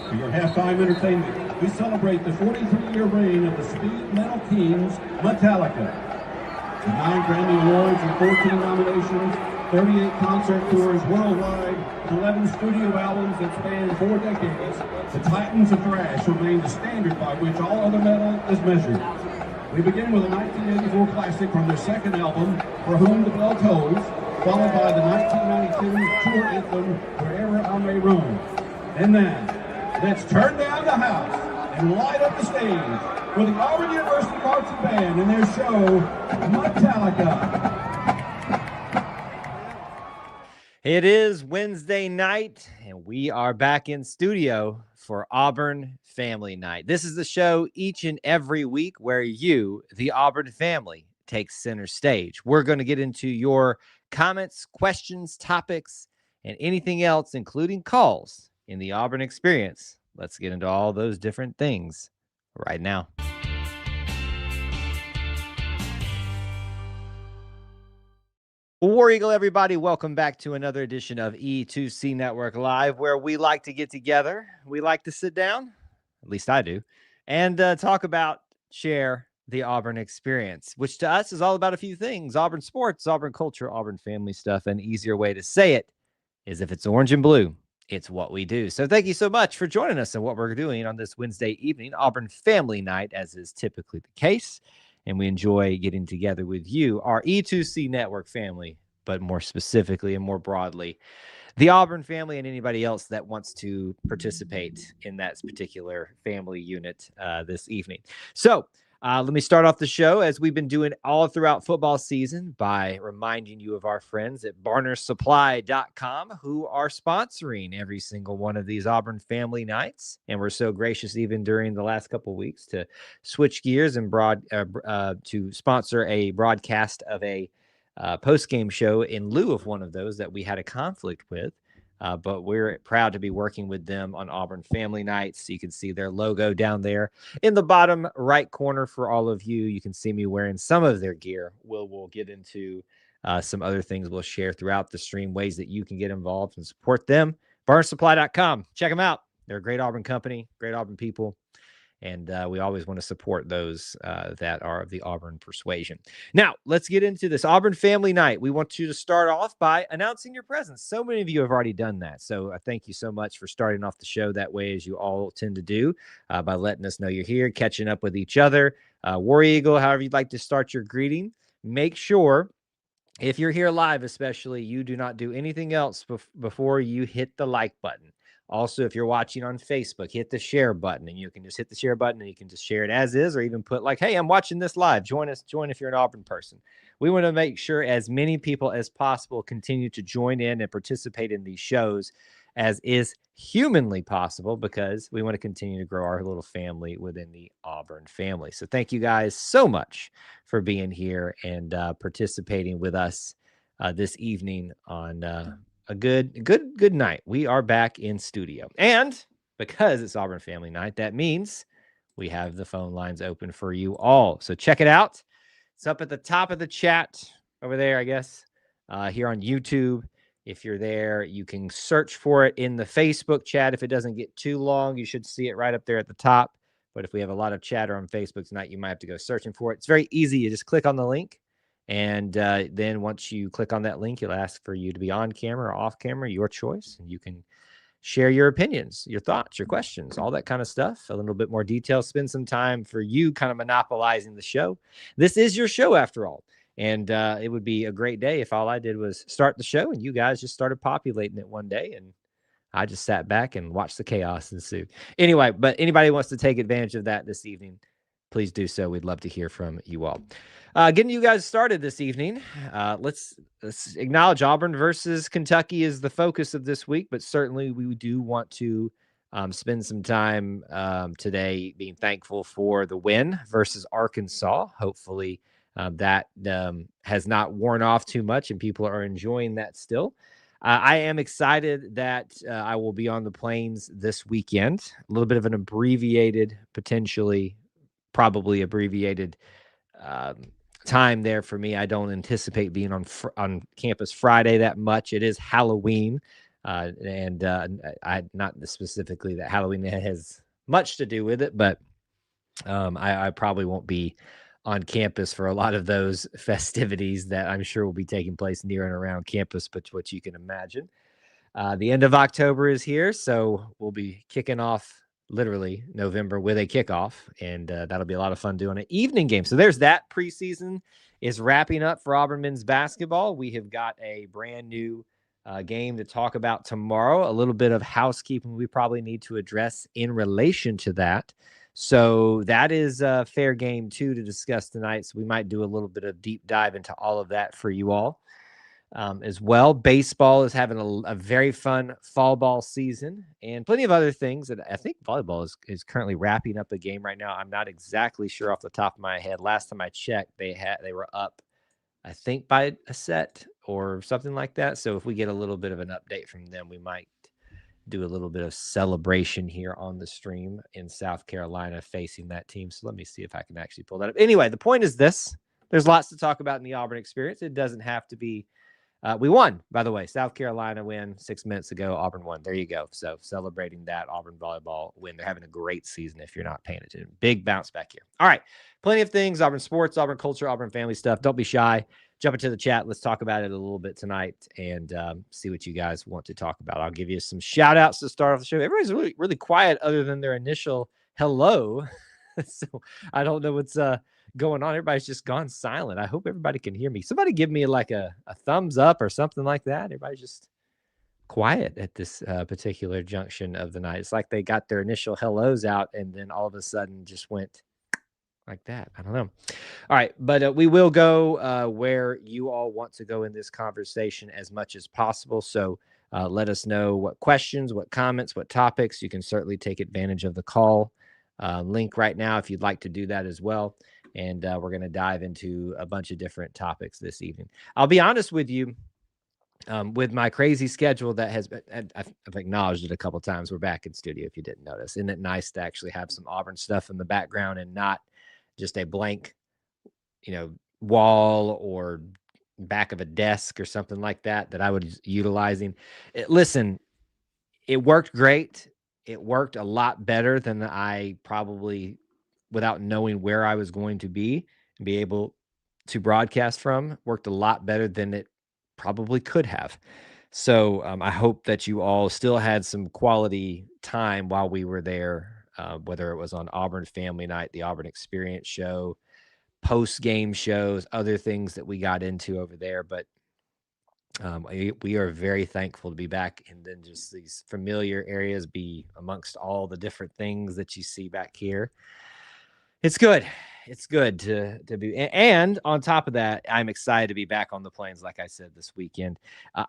For your halftime entertainment, we celebrate the 43-year reign of the speed metal kings, Metallica. With 9 Grammy Awards and 14 nominations, 38 concert tours worldwide, and 11 studio albums that span 4 decades, the Titans of Thrash remain the standard by which all other metal is measured. We begin with a 1984 classic from their second album, For Whom the Bell Tolls, followed by the 1992 tour anthem, Wherever I May Roam. And then, let's turn down the house and light up the stage for the Auburn University Marching Band and their show, Metallica. It is Wednesday night, and we are back in studio for Auburn Family Night. This is the show each and every week where you, the Auburn family, takes center stage. We're going to get into your comments, questions, topics, and anything else, including calls in the Auburn experience. Let's get into all those different things right now. War Eagle, everybody, welcome back to another edition of E2C Network Live, where we like to get together. We like to sit down, at least I do, and talk about, share the Auburn experience, which to us is all about a few things: Auburn sports, Auburn culture, Auburn family stuff. An easier way to say it is if it's orange and blue, it's what we do. So thank you so much for joining us in what we're doing on this Wednesday evening, Auburn Family Night, as is typically the case. And we enjoy getting together with you, our E2C Network family, but more specifically and more broadly, the Auburn family and anybody else that wants to participate in that particular family unit this evening. So let me start off the show, as we've been doing all throughout football season, by reminding you of our friends at barnersupply.com, who are sponsoring every single one of these Auburn Family Nights. And we're so gracious, even during the last couple of weeks, to switch gears and to sponsor a broadcast of a post-game show in lieu of one of those that we had a conflict with. But we're proud to be working with them on Auburn Family Nights. So you can see their logo down there in the bottom right corner for all of you. You can see me wearing some of their gear. We'll get into some other things we'll share throughout the stream, ways that you can get involved and support them. barnersupply.com. Check them out. They're a great Auburn company, great Auburn people. And we always want to support those that are of the Auburn persuasion. Now, let's get into this Auburn Family Night. We want you to start off by announcing your presence. So many of you have already done that. So I thank you so much for starting off the show that way, as you all tend to do, by letting us know you're here, catching up with each other. War Eagle, however you'd like to start your greeting. Make sure, if you're here live especially, you do not do anything else before you hit the like button. Also, if you're watching on Facebook, hit the share button, and you can just hit the share button and you can just share it as is, or even put like, hey, I'm watching this live. Join us. Join if you're an Auburn person. We want to make sure as many people as possible continue to join in and participate in these shows as is humanly possible, because we want to continue to grow our little family within the Auburn family. So thank you guys so much for being here and participating with us this evening on a good night. We are back in studio. And because it's Auburn Family Night, that means we have the phone lines open for you all. So check it out. It's up at the top of the chat over there, I guess, here on YouTube. If you're there, you can search for it in the Facebook chat. If it doesn't get too long, you should see it right up there at the top. But if we have a lot of chatter on Facebook tonight, you might have to go searching for it. It's very easy. You just click on the link. And then once you click on that link, it'll ask for you to be on camera or off camera, your choice. And you can share your opinions, your thoughts, your questions, all that kind of stuff. A little bit more detail. Spend some time for you kind of monopolizing the show. This is your show after all. And it would be a great day if all I did was start the show and you guys just started populating it one day. And I just sat back and watched the chaos ensue. Anyway, but anybody wants to take advantage of that this evening, please do so. We'd love to hear from you all. Getting you guys started this evening, let's acknowledge Auburn versus Kentucky is the focus of this week, but certainly we do want to spend some time today being thankful for the win versus Arkansas. Hopefully that has not worn off too much and people are enjoying that still. I am excited that I will be on the plains this weekend. A little bit of an abbreviated, probably abbreviated time there for me. I don't anticipate being on campus Friday that much. It is Halloween I not specifically that Halloween has much to do with it, but I probably won't be on campus for a lot of those festivities that I'm sure will be taking place near and around campus, but what you can imagine. The end of October is here, so we'll be kicking off literally November with a kickoff, and that'll be a lot of fun doing an evening game. So there's that. Preseason is wrapping up for Auburn men's basketball. We have got a brand new game to talk about tomorrow. A little bit of housekeeping we probably need to address in relation to that. So that is a fair game too to discuss tonight. So we might do a little bit of deep dive into all of that for you all. As well. Baseball is having a very fun fall ball season and plenty of other things. And I think volleyball is currently wrapping up a game right now. I'm not exactly sure off the top of my head. Last time I checked, they were up, I think, by a set or something like that. So if we get a little bit of an update from them, we might do a little bit of celebration here on the stream in South Carolina facing that team. So let me see if I can actually pull that up. Anyway, the point is this. There's lots to talk about in the Auburn experience. It doesn't have to be we won, by the way. South Carolina win 6 minutes ago. Auburn won. There you go. So celebrating that Auburn volleyball win. They're having a great season if you're not paying attention. Big bounce back here. All right. Plenty of things. Auburn sports, Auburn culture, Auburn family stuff. Don't be shy. Jump into the chat. Let's talk about it a little bit tonight and see what you guys want to talk about. I'll give you some shout outs to start off the show. Everybody's really, really quiet other than their initial hello. So I don't know what's going on. Everybody's just gone silent. I hope everybody can hear me. Somebody give me like a thumbs up or something like that. Everybody's just quiet at this particular junction of the night. It's like they got their initial hellos out and then all of a sudden just went like that. I don't know. All right. But we will go where you all want to go in this conversation as much as possible. So let us know what questions, what comments, what topics. You can certainly take advantage of the call link right now if you'd like to do that as well. And we're going to dive into a bunch of different topics this evening. I'll be honest with you, with my crazy schedule that has been, I've acknowledged it a couple of times. We're back in studio if you didn't notice. Isn't it nice to actually have some Auburn stuff in the background and not just a blank, wall or back of a desk or something like that I was utilizing? Listen, it worked great. It worked a lot better than I probably, without knowing where I was going to be and be able to broadcast from, worked a lot better than it probably could have. So I hope that you all still had some quality time while we were there, whether it was on Auburn Family Night, the Auburn Experience show, post-game shows, other things that we got into over there. But we are very thankful to be back and then just these familiar areas, be amongst all the different things that you see back here. It's good. It's good to be. And on top of that, I'm excited to be back on the plains, like I said, this weekend.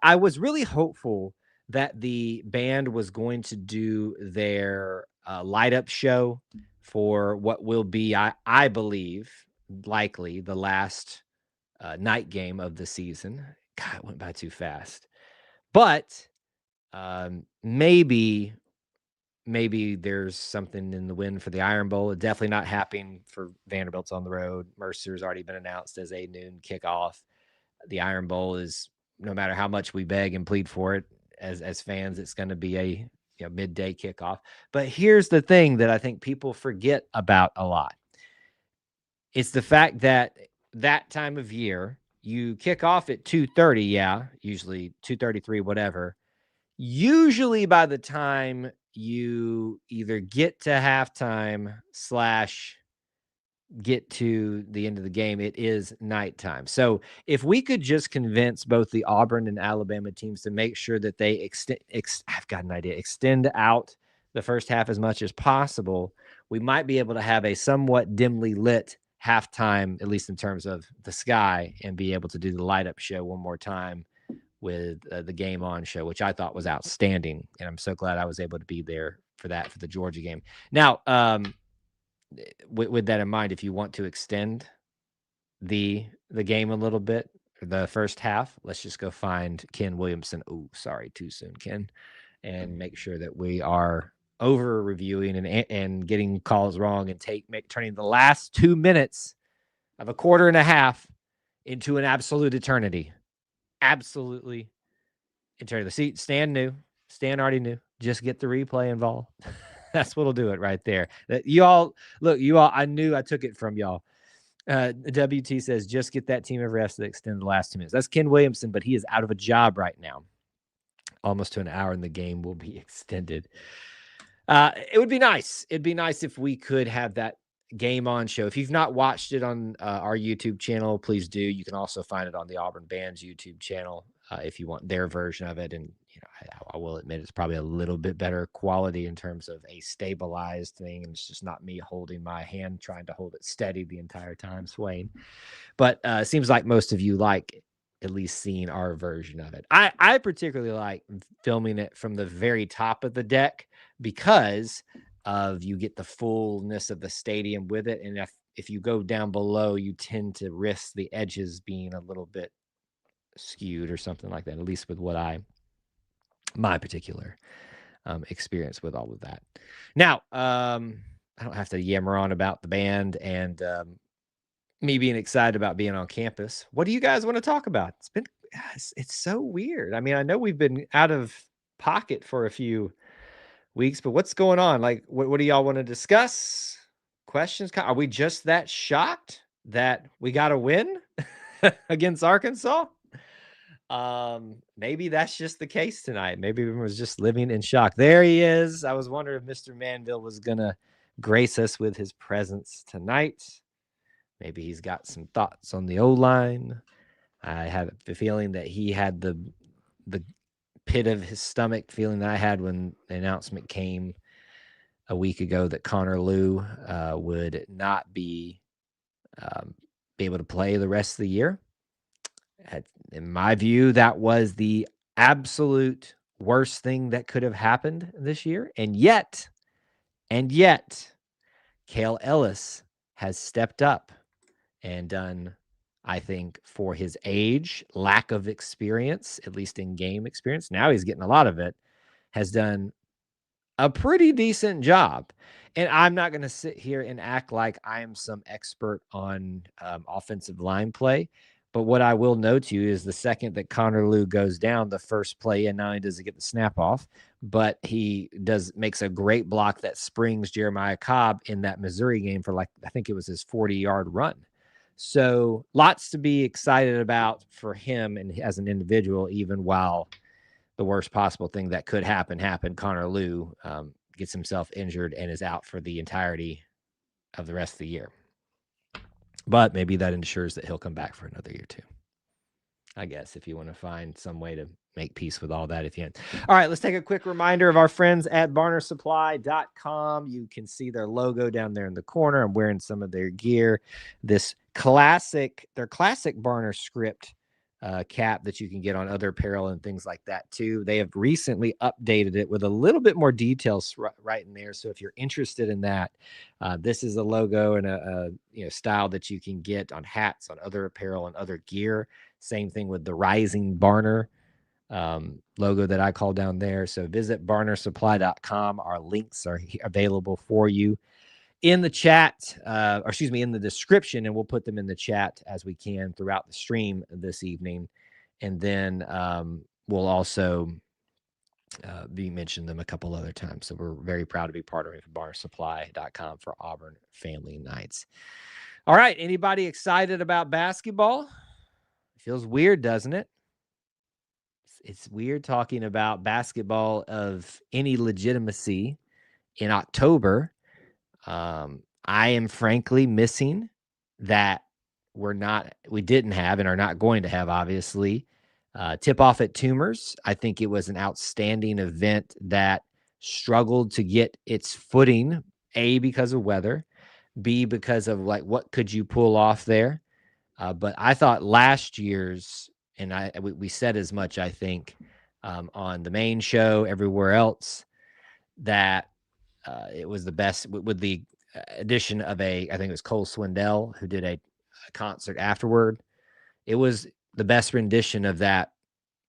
I was really hopeful that the band was going to do their light up show for what will be, I believe, likely the last night game of the season. God, it went by too fast. But maybe there's something in the wind for the Iron Bowl. It's definitely not happening for Vanderbilt's on the road. Mercer's already been announced as a noon kickoff. The Iron Bowl is, no matter how much we beg and plead for it as fans, it's going to be a midday kickoff. But here's the thing that I think people forget about a lot. It's the fact that time of year, you kick off at 2:30, usually 2:33, whatever. Usually by the time you either get to halftime / get to the end of the game, it is nighttime. So if we could just convince both the Auburn and Alabama teams to make sure that they I've got an idea, extend out the first half as much as possible, we might be able to have a somewhat dimly lit halftime, at least in terms of the sky, and be able to do the light up show one more time with the Game On show, which I thought was outstanding. And I'm so glad I was able to be there for that, for the Georgia game. Now, with that in mind, if you want to extend the game a little bit, the first half, let's just go find Ken Williamson. Oh, sorry, too soon, Ken. And make sure that we are over reviewing and getting calls wrong and turning the last 2 minutes of a quarter and a half into an absolute eternity. Absolutely eternity. See, Stan knew. Stan already knew. Just get the replay involved. That's what'll do it right there. That you all, I knew I took it from y'all. WT says, just get that team of refs that extend the last 2 minutes. That's Ken Williamson, but he is out of a job right now. Almost to an hour in the game will be extended. It would be nice. It'd be nice if we could have that game on show. If you've not watched it on our YouTube channel, please do. You can also find it on the Auburn Band's YouTube channel if you want their version of it. And I will admit it's probably a little bit better quality in terms of a stabilized thing. And it's just not me holding my hand trying to hold it steady the entire time swaying. But it seems like most of you like at least seeing our version of it. I particularly like filming it from the very top of the deck because of you get the fullness of the stadium with it. And if you go down below, you tend to risk the edges being a little bit skewed or something like that, at least with my particular experience with all of that. Now, I don't have to yammer on about the band and me being excited about being on campus. What do you guys want to talk about? It's so weird. I mean, I know we've been out of pocket for a few weeks, but what's going on? Like, what do y'all want to discuss? Questions? Are we just that shocked that we got to win against Arkansas? Maybe that's just the case tonight. Maybe everyone was just living in shock. There he is. I was wondering if Mr. Manville was going to grace us with his presence tonight. Maybe he's got some thoughts on the O-line. I have the feeling that he had the pit of his stomach feeling that I had when the announcement came a week ago that Connor Lew would not be able to play the rest of the year. In my view, that was the absolute worst thing that could have happened this year. And yet, Cale Ellis has stepped up and done, I think, for his age, lack of experience, at least in game experience. Now he's getting a lot of it, has done a pretty decent job. And I'm not going to sit here and act like I am some expert on offensive line play. But what I will note to you is the second that Connor Lew goes down, the first play, and not only does he get the snap off, but he makes a great block that springs Jeremiah Cobb in that Missouri game for I think it was his 40-yard run. So lots to be excited about for him and as an individual, even while the worst possible thing that could happen. Connor Lew gets himself injured and is out for the entirety of the rest of the year. But maybe that ensures that he'll come back for another year too. I guess if you want to find some way to make peace with all that if you can. All right, let's take a quick reminder of our friends at barnersupply.com. You can see their logo down there in the corner. I'm wearing some of their gear. Their classic Barner script cap that you can get on other apparel and things like that too. They have recently updated it with a little bit more details right in there. So if you're interested in that, this is a logo and a style that you can get on hats, on other apparel and other gear. Same thing with the Rising Barner logo that I call down there. So visit barnersupply.com. Our links are available for you in the chat, in the description, and we'll put them in the chat as we can throughout the stream this evening. And then we'll also be mentioning them a couple other times. So we're very proud to be partnering with barnersupply.com for Auburn Family Nights. All right. Anybody excited about basketball? Feels weird, doesn't it? It's weird talking about basketball of any legitimacy in October. I am frankly missing that we didn't have and are not going to have, obviously, tip off at Tumors. I think it was an outstanding event that struggled to get its footing, A, because of weather, B, because of what could you pull off there. But I thought last year's, and we said as much, I think, on the main show, everywhere else, that it was the best with the addition of I think it was Cole Swindell, who did a concert afterward. It was the best rendition of that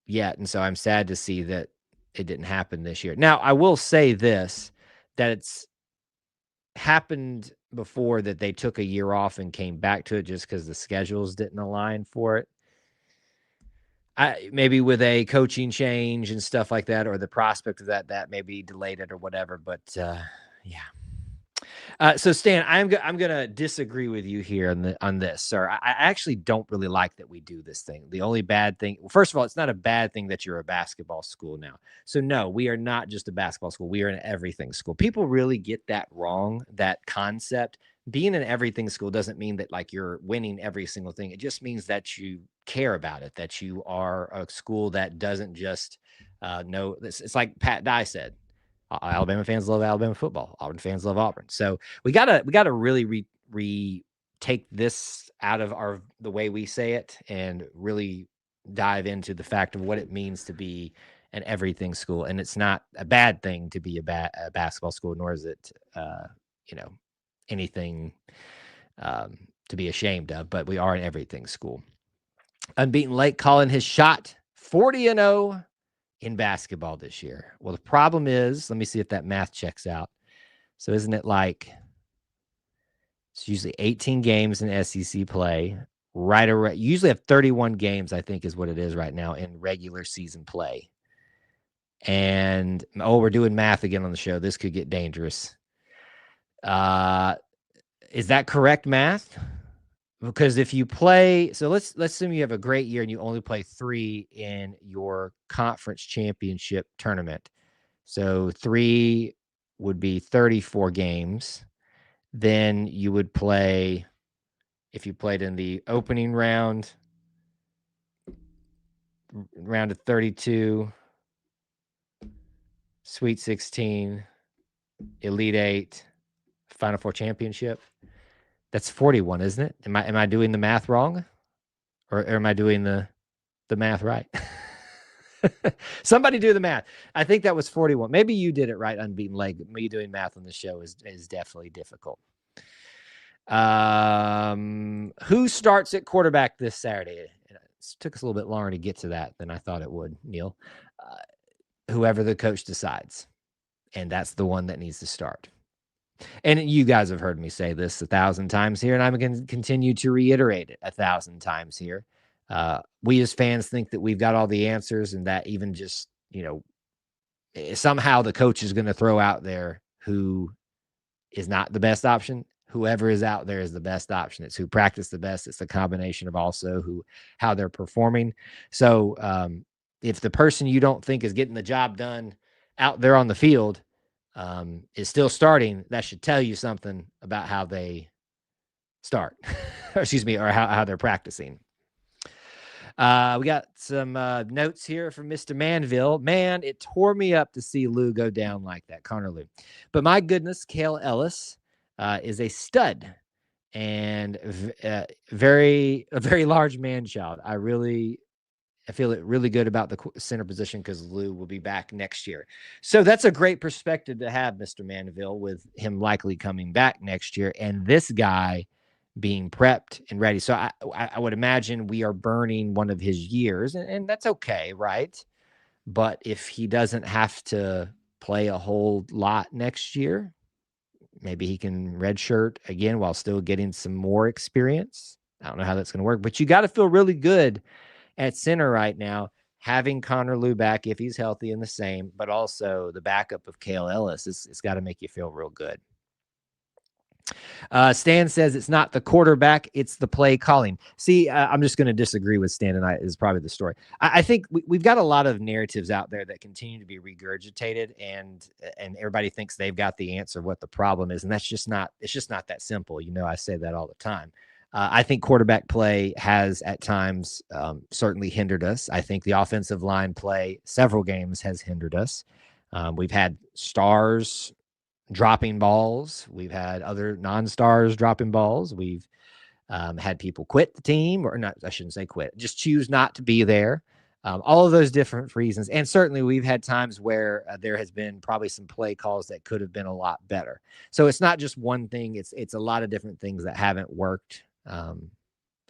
yet. And so I'm sad to see that it didn't happen this year. Now, I will say this, that it's happened before that they took a year off and came back to it just because the schedules didn't align for it. maybe with a coaching change and stuff like that, or the prospect of that maybe delayed it or whatever. But yeah. So Stan, I'm gonna disagree with you here on this, sir. I actually don't really like that we do this thing. The only bad thing, well, first of all, it's not a bad thing that you're a basketball school now. So no, we are not just a basketball school. We are an everything school. People really get that wrong. That concept. Being an everything school doesn't mean that like you're winning every single thing. It just means that you care about it. That you are a school that doesn't just know. It's like Pat Dye said. Alabama fans love Alabama football. Auburn fans love Auburn. So we gotta really take this out of the way we say it and really dive into the fact of what it means to be an everything school. And it's not a bad thing to be a basketball school, nor is it anything to be ashamed of. But we are an everything school. Unbeaten Lake calling his shot 40-0 in basketball this year. Well, the problem is, let me see if that math checks out. So isn't it like it's usually 18 games in SEC play, right around, you usually have 31 games, I think is what it is right now in regular season play. And we're doing math again on the show. This could get dangerous. Is that correct math? Because if you play, so let's assume you have a great year and you only play 3 in your conference championship tournament. So 3 would be 34 games. Then you would play, if you played in the opening round of 32, Sweet 16, Elite 8, Final Four championship. That's 41, isn't it? Am I doing the math wrong? Or am I doing the math right? Somebody do the math. I think that was 41. Maybe you did it right, Unbeaten Lake. Me doing math on the show is definitely difficult. Who starts at quarterback this Saturday? It took us a little bit longer to get to that than I thought it would, Neil. Whoever the coach decides. And that's the one that needs to start. And you guys have heard me say this 1,000 times here, and I'm going to continue to reiterate it 1,000 times here. We as fans think that we've got all the answers, and that even just, somehow the coach is going to throw out there who is not the best option. Whoever is out there is the best option. It's who practiced the best. It's the combination of also how they're performing. So if the person you don't think is getting the job done out there on the field is still starting, that should tell you something about how they start, or how they're practicing. We got some notes here from Mr. Manville. Man, it tore me up to see Lou go down like that, Connor Lou. But my goodness, Cale Ellis is a stud and a very large man child. I feel really good about the center position because Lou will be back next year. So that's a great perspective to have, Mr. Manville, with him likely coming back next year and this guy being prepped and ready. So I would imagine we are burning one of his years, and that's okay, right? But if he doesn't have to play a whole lot next year, maybe he can redshirt again while still getting some more experience. I don't know how that's going to work, but you got to feel really good at center right now, having Connor Lou back if he's healthy and the same, but also the backup of Cale Ellis. It's got to make you feel real good. Stan says it's not the quarterback, it's the play calling. See, I'm just going to disagree with Stan, and is probably the story. I think we've got a lot of narratives out there that continue to be regurgitated, and everybody thinks they've got the answer what the problem is, and it's just not that simple. I say that all the time. I think quarterback play has at times certainly hindered us. I think the offensive line play several games has hindered us. We've had stars dropping balls. We've had other non-stars dropping balls. We've had people quit the team, or not, I shouldn't say quit, just choose not to be there. All of those different reasons. And certainly we've had times where there has been probably some play calls that could have been a lot better. So it's not just one thing. It's a lot of different things that haven't worked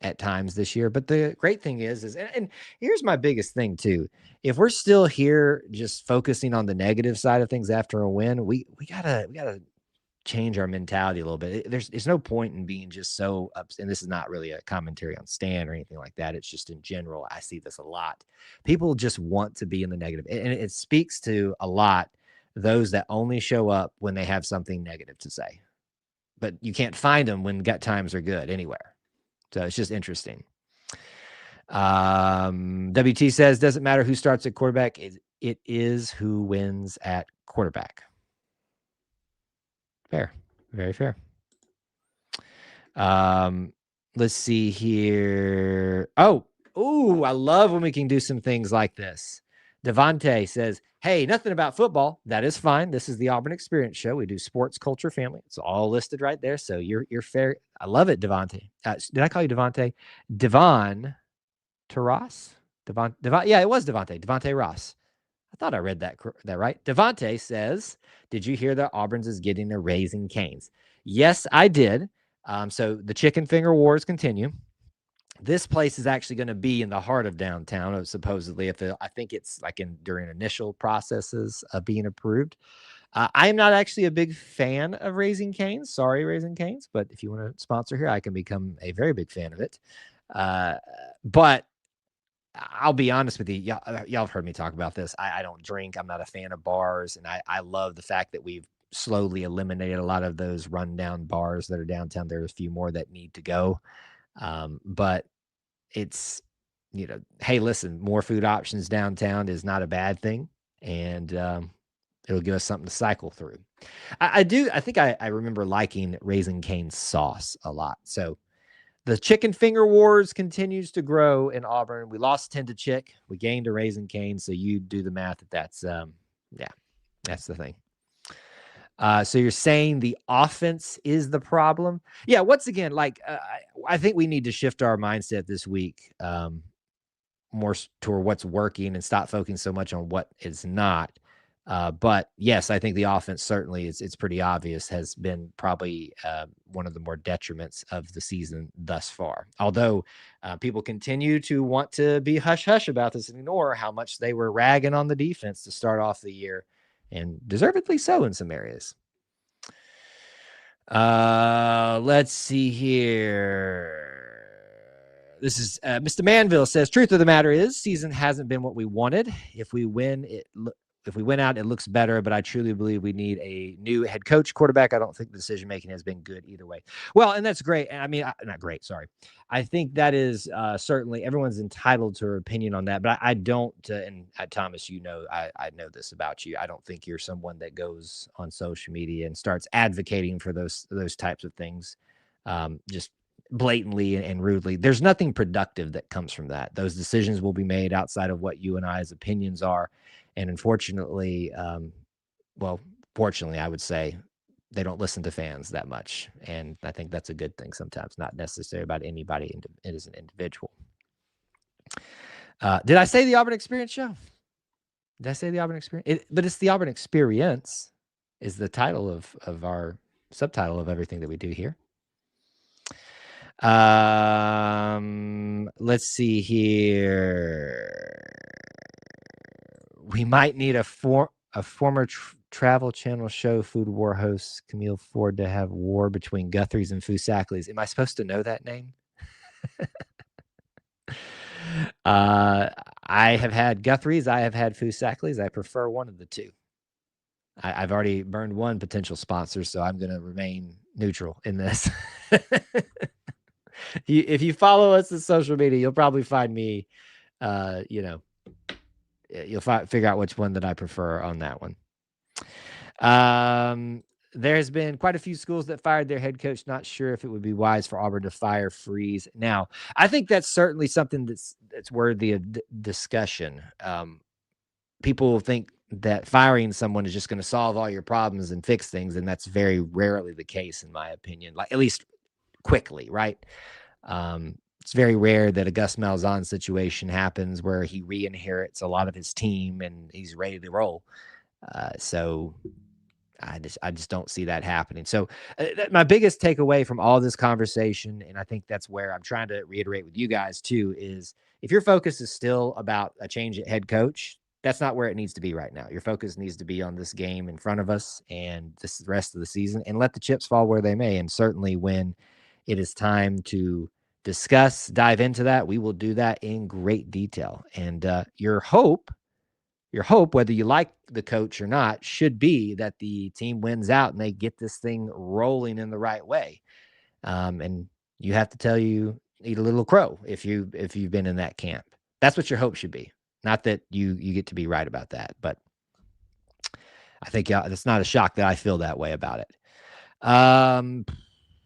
at times this year. But the great thing is and here's my biggest thing too. If we're still here just focusing on the negative side of things after a win, we gotta change our mentality a little bit. There's no point in being just so upset. And this is not really a commentary on Stan or anything like that. It's just in general, I see this a lot. People just want to be in the negative. And it speaks to a lot those that only show up when they have something negative to say. But you can't find them when gut times are good anywhere. So it's just interesting. WT says, doesn't matter who starts at quarterback. It is who wins at quarterback. Fair. Very fair. Let's see here. I love when we can do some things like this. Devontae says, hey, nothing about football. That is fine. This is the Auburn Experience Show. We do sports, culture, family. It's all listed right there. So you're fair. I love it, Devontae. Did I call you Devontae? Devon Ross? Yeah, it was Devontae. Devontae Ross. I thought I read that right. Devontae says, did you hear that Auburn's is getting a Raising Cane's? Yes, I did. So the chicken finger wars continue. This place is actually going to be in the heart of downtown, supposedly. I think it's like during initial processes of being approved. I am not actually a big fan of Raising Cane's. Sorry, Raising Cane's. But if you want to sponsor here, I can become a very big fan of it. But I'll be honest with you. Y'all have heard me talk about this. I don't drink. I'm not a fan of bars. And I love the fact that we've slowly eliminated a lot of those rundown bars that are downtown. There's a few more that need to go. But it's, hey, listen, more food options downtown is not a bad thing. And it'll give us something to cycle through. I think I remember liking Raising Cane's sauce a lot. So the chicken finger wars continues to grow in Auburn. We lost 10 to Chick. We gained a Raising Cane. So you do the math. That's the thing. So you're saying the offense is the problem? Yeah. Once again, I think we need to shift our mindset this week more toward what's working and stop focusing so much on what is not. But yes, I think the offense certainly it's pretty obvious has been probably one of the more detriments of the season thus far. Although people continue to want to be hush-hush about this and ignore how much they were ragging on the defense to start off the year, and deservedly so in some areas. Let's see here. This is Mr. Manville says, truth of the matter is season hasn't been what we wanted. If we win out, it looks better, but I truly believe we need a new head coach, quarterback. I don't think the decision-making has been good either way. Well, and that's great. I mean, not great, sorry. I think that is certainly everyone's entitled to their opinion on that, but I don't, and Thomas, I know this about you. I don't think you're someone that goes on social media and starts advocating for those types of things, just blatantly and rudely. There's nothing productive that comes from that. Those decisions will be made outside of what you and I's opinions are. And unfortunately, fortunately, I would say they don't listen to fans that much. And I think that's a good thing sometimes, not necessarily about anybody as an individual. Did I say the Auburn Experience Show? Did I say the Auburn Experience? But it's the Auburn Experience is the title of our subtitle of everything that we do here. Let's see here. We might need a former Travel Channel show food war host Camille Ford to have war between Guthrie's and Fusakli's. Am I supposed to know that name? I have had Guthrie's. I have had Fusakli's. I prefer one of the two. I've already burned one potential sponsor, so I'm going to remain neutral in this. If you follow us on social media, you'll probably find me, you'll figure out which one that I prefer on that one. There's been quite a few schools that fired their head coach. Not sure if it would be wise for Auburn to fire Freeze. Now, I think that's certainly something that's worthy of discussion. People think that firing someone is just going to solve all your problems and fix things, and that's very rarely the case, in my opinion. Like, at least quickly, right? It's very rare that a Gus Malzahn situation happens where he re-inherits a lot of his team and he's ready to roll. So I just don't see that happening. So my biggest takeaway from all this conversation, and I think that's where I'm trying to reiterate with you guys too, is if your focus is still about a change at head coach, That's not where it needs to be right now. Your focus needs to be on this game in front of us and this rest of the season, and let the chips fall where they may. And certainly when it is time to dive into that, we will do that in great detail. And your hope, whether you like the coach or not, should be that the team wins out and they get this thing rolling in the right way. And you have to eat a little crow if you've been in that camp. That's what your hope should be. Not that you get to be right about that, but I think it's not a shock that I feel that way about it.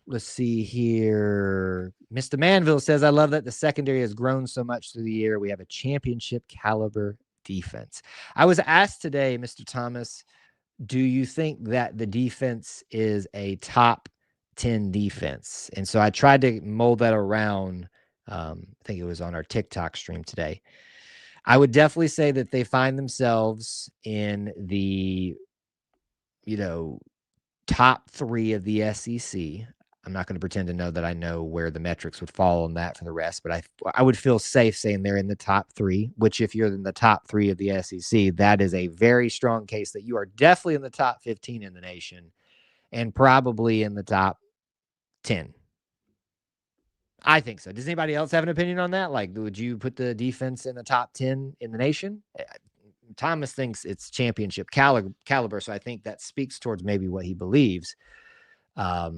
Let's see here. Mr. Manville says, I love that the secondary has grown so much through the year. We have a championship caliber defense. I was asked today, Mr. Thomas, do you think that the defense is a top 10 defense? And so I tried to mold that around, I think it was on our TikTok stream today. I would definitely say that they find themselves in the, top 3 of the SEC. I'm not going to pretend to know that I know where the metrics would fall on that for the rest, but I would feel safe saying they're in the top 3, which if you're in the top 3 of the SEC, that is a very strong case that you are definitely in the top 15 in the nation and probably in the top 10. I think so. Does anybody else have an opinion on that? Like, would you put the defense in the top 10 in the nation? Thomas thinks it's championship caliber, so I think that speaks towards maybe what he believes. I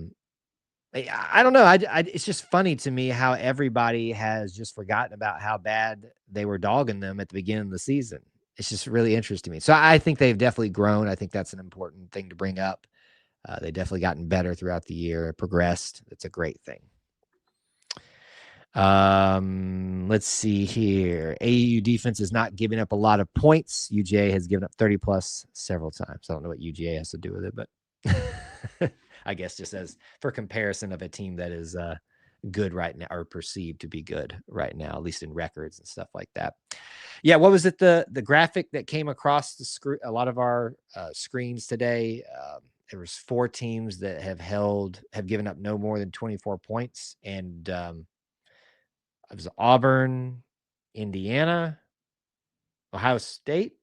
don't know. It's just funny to me how everybody has just forgotten about how bad they were dogging them at the beginning of the season. It's just really interesting to me. So I think they've definitely grown. I think that's an important thing to bring up. They've definitely gotten better throughout the year, progressed. That's a great thing. Let's see here. AAU defense is not giving up a lot of points. UGA has given up 30 plus several times. I don't know what UGA has to do with it, but I guess just as for comparison of a team that is good right now, or perceived to be good right now, at least in records and stuff like that. Yeah, what was it? The graphic that came across a lot of our screens today. There was 4 teams that have given up no more than 24 points, and it was Auburn, Indiana, Ohio State.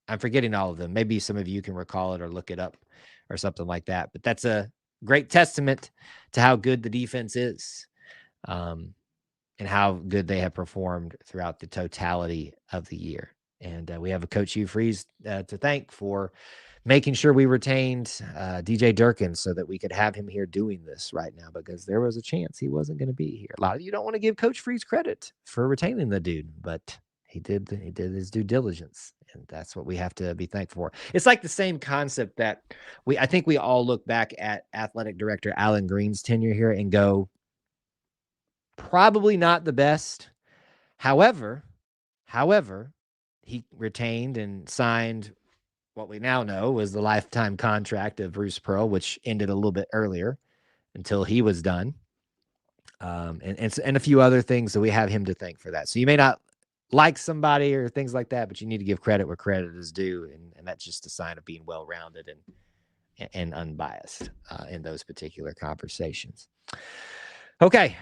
I'm forgetting all of them. Maybe some of you can recall it or look it up or something like that. But that's a great testament to how good the defense is, and how good they have performed throughout the totality of the year. And we have a Coach Hugh Freeze to thank for making sure we retained DJ Durkin so that we could have him here doing this right now, because there was a chance he wasn't going to be here. A lot of you don't want to give Coach Freeze credit for retaining the dude, but he did his due diligence, and that's what we have to be thankful for. It's like the same concept that I think we all look back at athletic director Alan Green's tenure here and go, probably not the best. However, he retained and signed what we now know was the lifetime contract of Bruce Pearl, which ended a little bit earlier until he was done. And a few other things that we have him to thank for that. So you may not like somebody or things like that, but you need to give credit where credit is due. And that's just a sign of being well-rounded and unbiased in those particular conversations. Okay.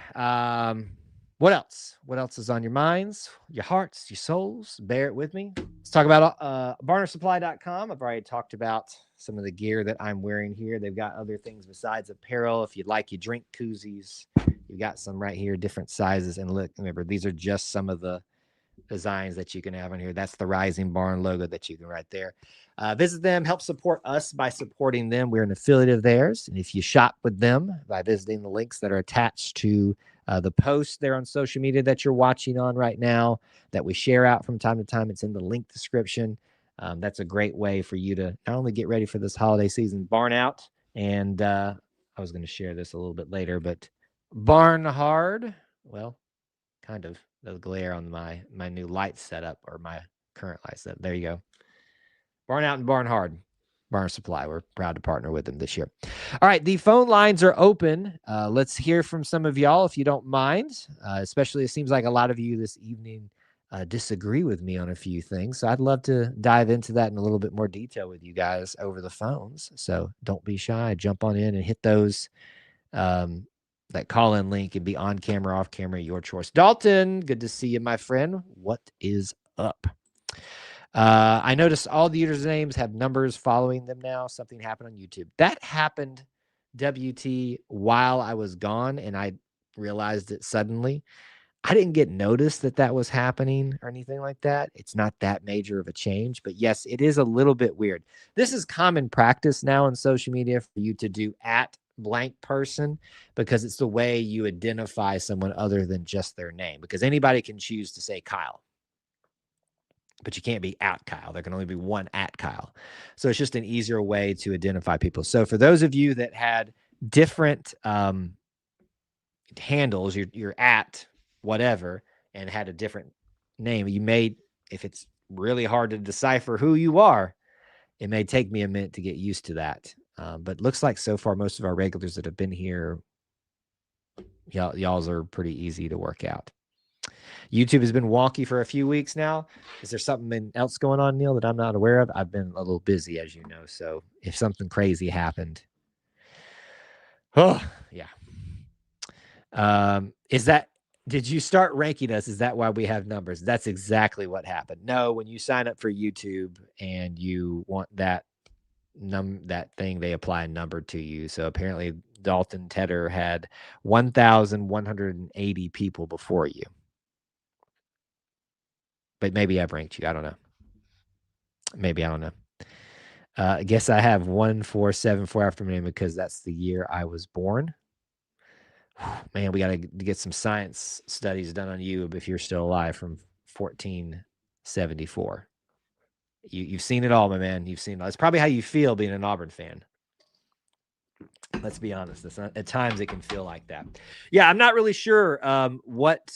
What else? What else is on your minds, your hearts, your souls? Bear it with me. Let's talk about barnersupply.com. I've already talked about some of the gear that I'm wearing here. They've got other things besides apparel. If you'd like your drink koozies, you've got some right here, different sizes. And look, remember, these are just some of the designs that you can have on here. That's the Rising Barn logo that you can right there. Visit them, help support us by supporting them. We're an affiliate of theirs. And if you shop with them by visiting the links that are attached to the post there on social media that you're watching on right now, that we share out from time to time, it's in the link description. That's a great way for you to not only get ready for this holiday season, barn out, and I was going to share this a little bit later, but barn hard. Well, kind of the glare on my new light setup, or my current light setup. There you go. Barn out and barn hard. Barn Supply. We're proud to partner with them this year. All right, the phone lines are open. Let's hear from some of y'all if you don't mind. Especially, it seems like a lot of you this evening disagree with me on a few things. So I'd love to dive into that in a little bit more detail with you guys over the phones. So don't be shy. Jump on in and hit those that call-in link and be on camera, off camera, your choice. Dalton, good to see you, my friend. What is up? I noticed all the usernames have numbers following them now. Something happened on YouTube. That happened, WT, while I was gone, and I realized it suddenly. I didn't get noticed that was happening or anything like that. It's not that major of a change, but yes, it is a little bit weird. This is common practice now on social media for you to do at blank person, because it's the way you identify someone other than just their name, because anybody can choose to say Kyle, but you can't be at Kyle. There can only be one at Kyle. So it's just an easier way to identify people. So for those of you that had different handles, you're at whatever, and had a different name, you may, if it's really hard to decipher who you are, it may take me a minute to get used to that. But looks like so far most of our regulars that have been here, y'all's are pretty easy to work out. YouTube has been wonky for a few weeks now. Is there something else going on, Neil, that I'm not aware of? I've been a little busy, as you know. So if something crazy happened, oh yeah. Did you start ranking us? Is that why we have numbers? That's exactly what happened. No, when you sign up for YouTube and you want that thing, they apply a number to you. So apparently Dalton Tedder had 1,180 people before you. But maybe I've ranked you. I don't know. Maybe, I don't know. I guess I have 1474 after my name because that's the year I was born. Man, we got to get some science studies done on you if you're still alive from 1474. You've seen it all, my man. You've seen it all. It's probably how you feel being an Auburn fan. Let's be honest. At times it can feel like that. Yeah, I'm not really sure what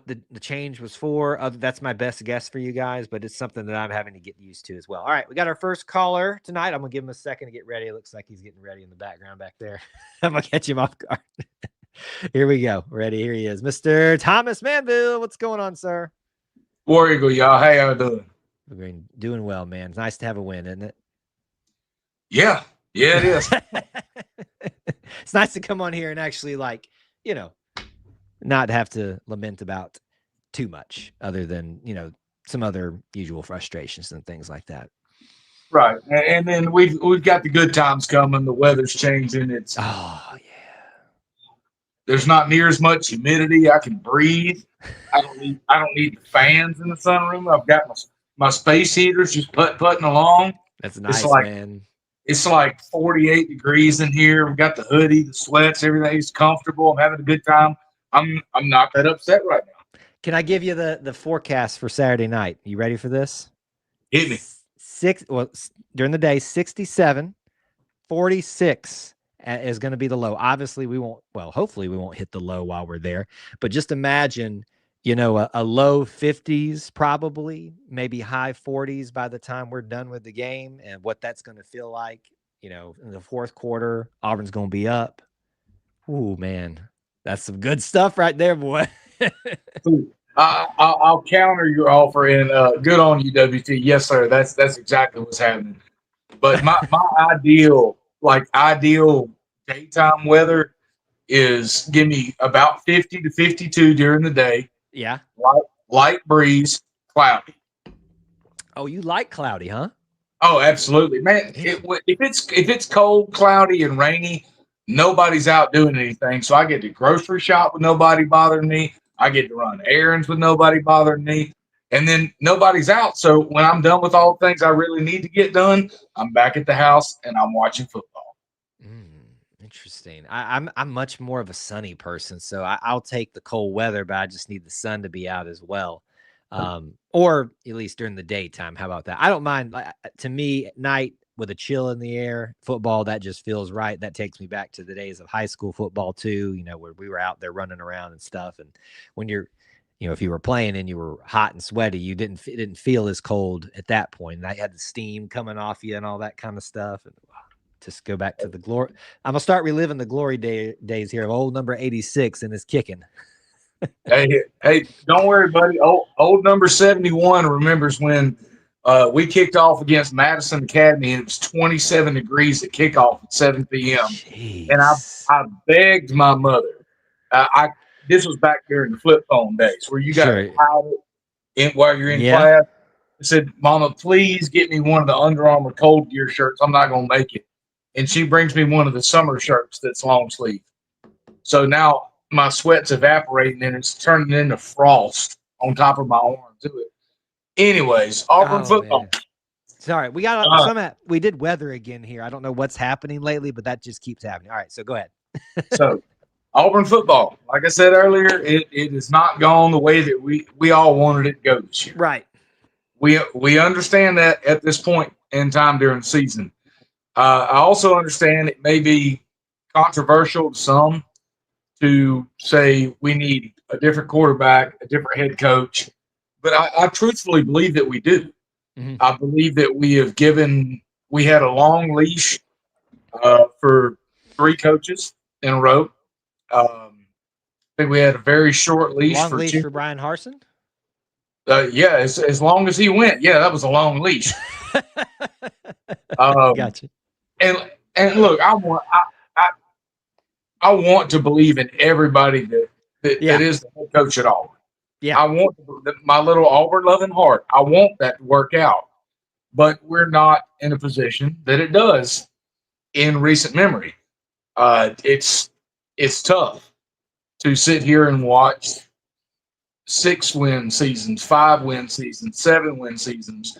the change was for. That's my best guess for you guys, but it's something that I'm having to get used to as well. All right, we got our first caller tonight. I'm going to give him a second to get ready. It looks like he's getting ready in the background back there. I'm going to catch him off guard. Here we go. Ready? Here he is. Mr. Thomas Manville. What's going on, sir? War Eagle, y'all. How y'all doing? We're doing well, man. It's nice to have a win, isn't it? Yeah, it is. It's nice to come on here and actually, not have to lament about too much other than, some other usual frustrations and things like that. Right. And then we've got the good times coming. The weather's changing. There's not near as much humidity. I can breathe. I don't need fans in the sunroom. I've got my space heaters just putting along. That's nice, man. It's like 48 degrees in here. We've got the hoodie, the sweats, everything's comfortable. I'm having a good time. I'm not that upset right now. Can I give you the forecast for Saturday night? You ready for this? Hit me. During the day, 67, 46 is going to be the low. Obviously, hopefully we won't hit the low while we're there. But just imagine, a low 50s probably, maybe high 40s by the time we're done with the game, and what that's going to feel like, in the fourth quarter. Auburn's going to be up. Ooh, man. That's some good stuff right there, boy. I'll counter your offer, and good on you, WT. Yes, sir. That's exactly what's happening. But my ideal daytime weather is give me about 50 to 52 during the day. Yeah. Light breeze, cloudy. Oh, you like cloudy, huh? Oh, absolutely, man. If it's cold, cloudy, and rainy, nobody's out doing anything. So I get to grocery shop with nobody bothering me. I get to run errands with nobody bothering me. And then nobody's out. So when I'm done with all the things I really need to get done, I'm back at the house and I'm watching football. Interesting. I'm much more of a sunny person, so I'll take the cold weather, but I just need the sun to be out as well. Or at least during the daytime. How about that? I don't mind. To me, at night with a chill in the air, football, that just feels right. That takes me back to the days of high school football too, where we were out there running around and stuff. And when you're, if you were playing and you were hot and sweaty, it didn't feel as cold at that point. And I had the steam coming off you and all that kind of stuff. And just go back to the glory. I'm going to start reliving the glory days here of old number 86 and his kicking. Hey, don't worry, buddy. Old number 71 remembers when we kicked off against Madison Academy, and it was 27 degrees at kickoff at 7 p.m. Jeez. And I begged my mother. This was back during the flip phone days where you got to hide it. while you're in Yeah. class. I said, Mama, please get me one of the Under Armour Cold Gear shirts. I'm not going to make it. And she brings me one of the summer shirts that's long sleeve. So now my sweat's evaporating and it's turning into frost on top of my arm to it. Anyways, Auburn football. Man. Sorry, we got we did weather again here. I don't know what's happening lately, but that just keeps happening. All right, so go ahead. So Auburn football, like I said earlier, it has not gone the way that we all wanted it to go this year. Right. We understand that at this point in time during the season. I also understand it may be controversial to some to say we need a different quarterback, a different head coach, but I truthfully believe that we do. Mhm. I believe that we had a long leash for 3 coaches in a row. I think we had a very short leash Long for leash 2. for Brian Harsin. Yeah, as long as he went. Yeah, that was a long leash. Gotcha. And look, I want to believe in everybody that is the head coach at Auburn. Yeah. I want my little Auburn loving heart. I want that to work out, but we're not in a position that it does in recent memory. It's tough to sit here and watch 6-win seasons, 5-win seasons, 7-win seasons,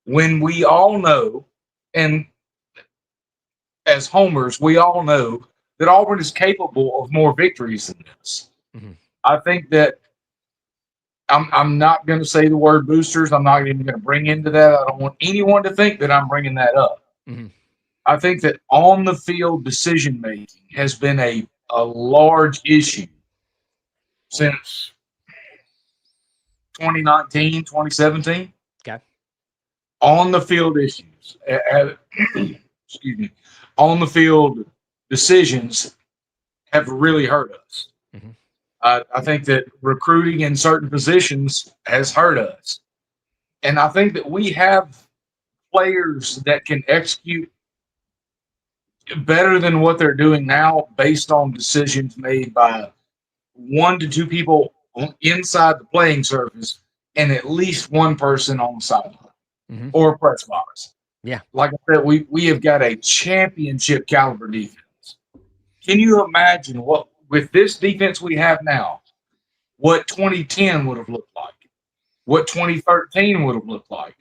when we all know, and as homers, we all know that Auburn is capable of more victories than this. Mhm. I think that I'm not going to say the word boosters. I'm not even going to bring into that. I don't want anyone to think that I'm bringing that up. Mhm. I think that on the field decision making has been a large issue since 2019, 2017. Okay. On the field issues, excuse me, on the field decisions have really hurt us. Mhm. I think that recruiting in certain positions has hurt us. And I think that we have players that can execute better than what they're doing now based on decisions made by 1 to 2 people inside the playing surface and at least 1 person on the sideline Mhm. or press box. Yeah. Like I said, we have got a championship caliber defense. Can you imagine what, with this defense we have now, what 2010 would have looked like, what 2013 would have looked like,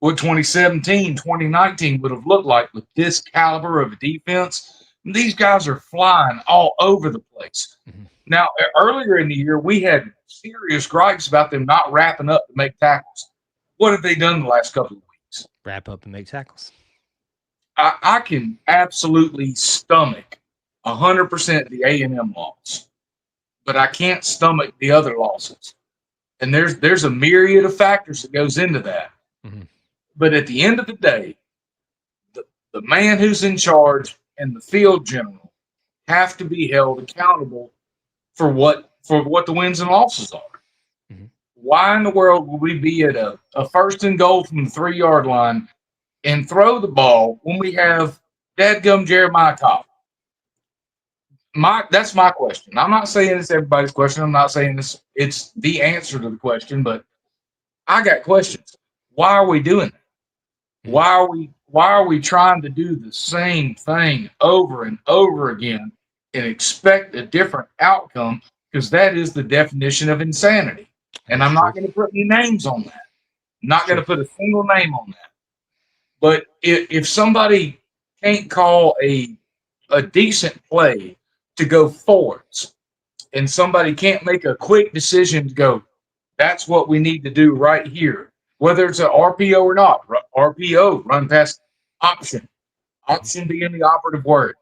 what 2017, 2019 would have looked like with this caliber of a defense? These guys are flying all over the place. Mhm. Now, earlier in the year, we had serious gripes about them not wrapping up to make tackles. What have they done the last couple of weeks? Wrap up and make tackles. I can absolutely stomach 100% the A&M loss, but I can't stomach the other losses. And there's a myriad of factors that goes into that. Mhm. But at the end of the day, the man who's in charge and the field general have to be held accountable for what the wins and losses are. Mhm. Why in the world would we be at a 1st and goal from the 3-yard line and throw the ball when we have dadgum Jeremiah Cobb? That's my question. I'm not saying it's everybody's question. I'm not saying it's the answer to the question, but I got questions. Why are we doing that? Why are we trying to do the same thing over and over again and expect a different outcome? Because that is the definition of insanity. And I'm not going to put any names on that. I'm not going to put a single name on that. But if somebody can't call a decent play to go forwards, and somebody can't make a quick decision to go, that's what we need to do right here, whether it's an RPO or not. RPO, run past option being the operative word.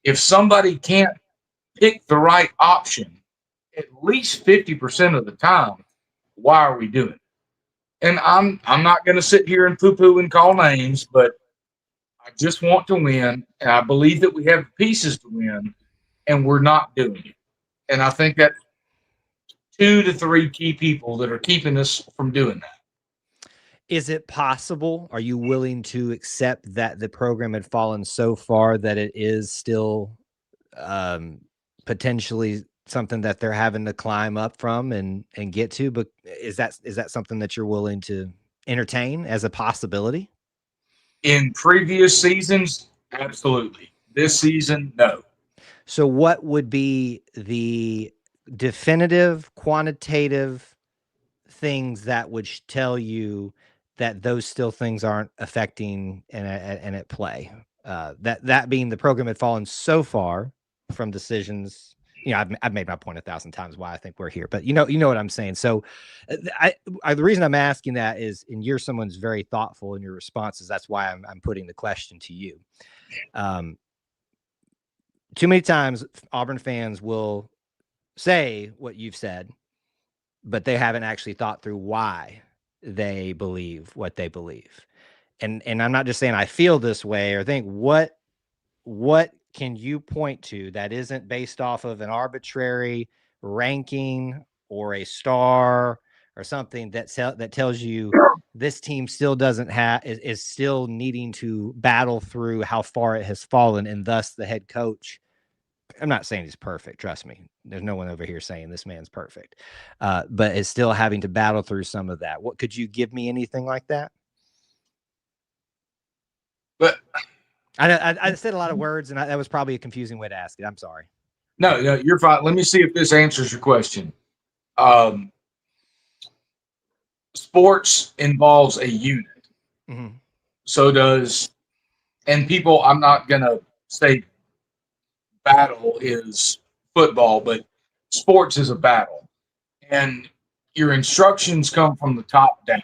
If somebody can't pick the right option at least 50% of the time, why are we doing it? And I'm not going to sit here and poo-poo and call names, but I just want to win, and I believe that we have pieces to win, and we're not doing it. And I think that 2 to 3 key people that are keeping us from doing that. Is it possible? Are you willing to accept that the program had fallen so far that it is still potentially something that they're having to climb up from and get to? But is that something that you're willing to entertain as a possibility? In previous seasons, absolutely. This season, no. So what would be the definitive quantitative things that would tell you that those still things aren't affecting and at play? That being the program had fallen so far from decisions. I've made my point 1,000 times why I think we're here, but you know what I'm saying. So, the reason I'm asking that is, and you're someone who's very thoughtful in your responses. That's why I'm putting the question to you. Too many times, Auburn fans will say what you've said, but they haven't actually thought through why they believe what they believe. And I'm not just saying I feel this way or think. What can you point to that isn't based off of an arbitrary ranking or a star or something that tells you this team still doesn't have is still needing to battle through how far it has fallen, and thus the head coach, I'm not saying he's perfect. Trust me. There's no one over here saying this man's perfect, but is still having to battle through some of that. What could you give me anything like that? But I said a lot of words, and that was probably a confusing way to ask it. I'm sorry. no, you're fine. Let me see if this answers your question. Sports involves a unit. Mm-hmm. So does, and people, I'm not going to say battle is football, but sports is a battle. And your instructions come from the top down.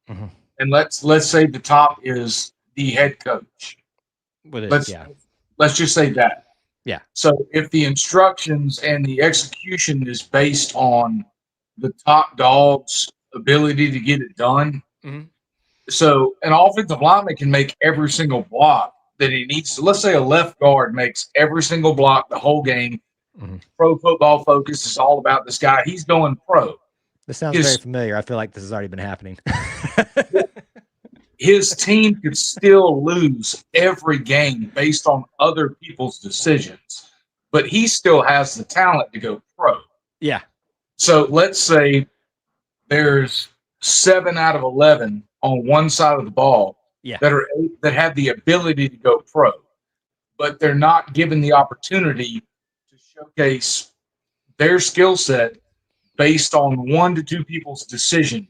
Mm-hmm. And let's say the top is the head coach. Let's just say that. Yeah. So if the instructions and the execution is based on the top dog's ability to get it done, mm-hmm. So an offensive lineman can make every single block that he needs to. Let's say a left guard makes every single block the whole game. Mm-hmm. Pro Football Focus is all about this guy. He's going pro. This sounds very familiar. I feel like this has already been happening. His team could still lose every game based on other people's decisions, but he still has the talent to go pro. Yeah. So let's say there's 7 out of 11 on one side of the ball that have the ability to go pro, but they're not given the opportunity to showcase their skill set based on 1 to 2 people's decision making.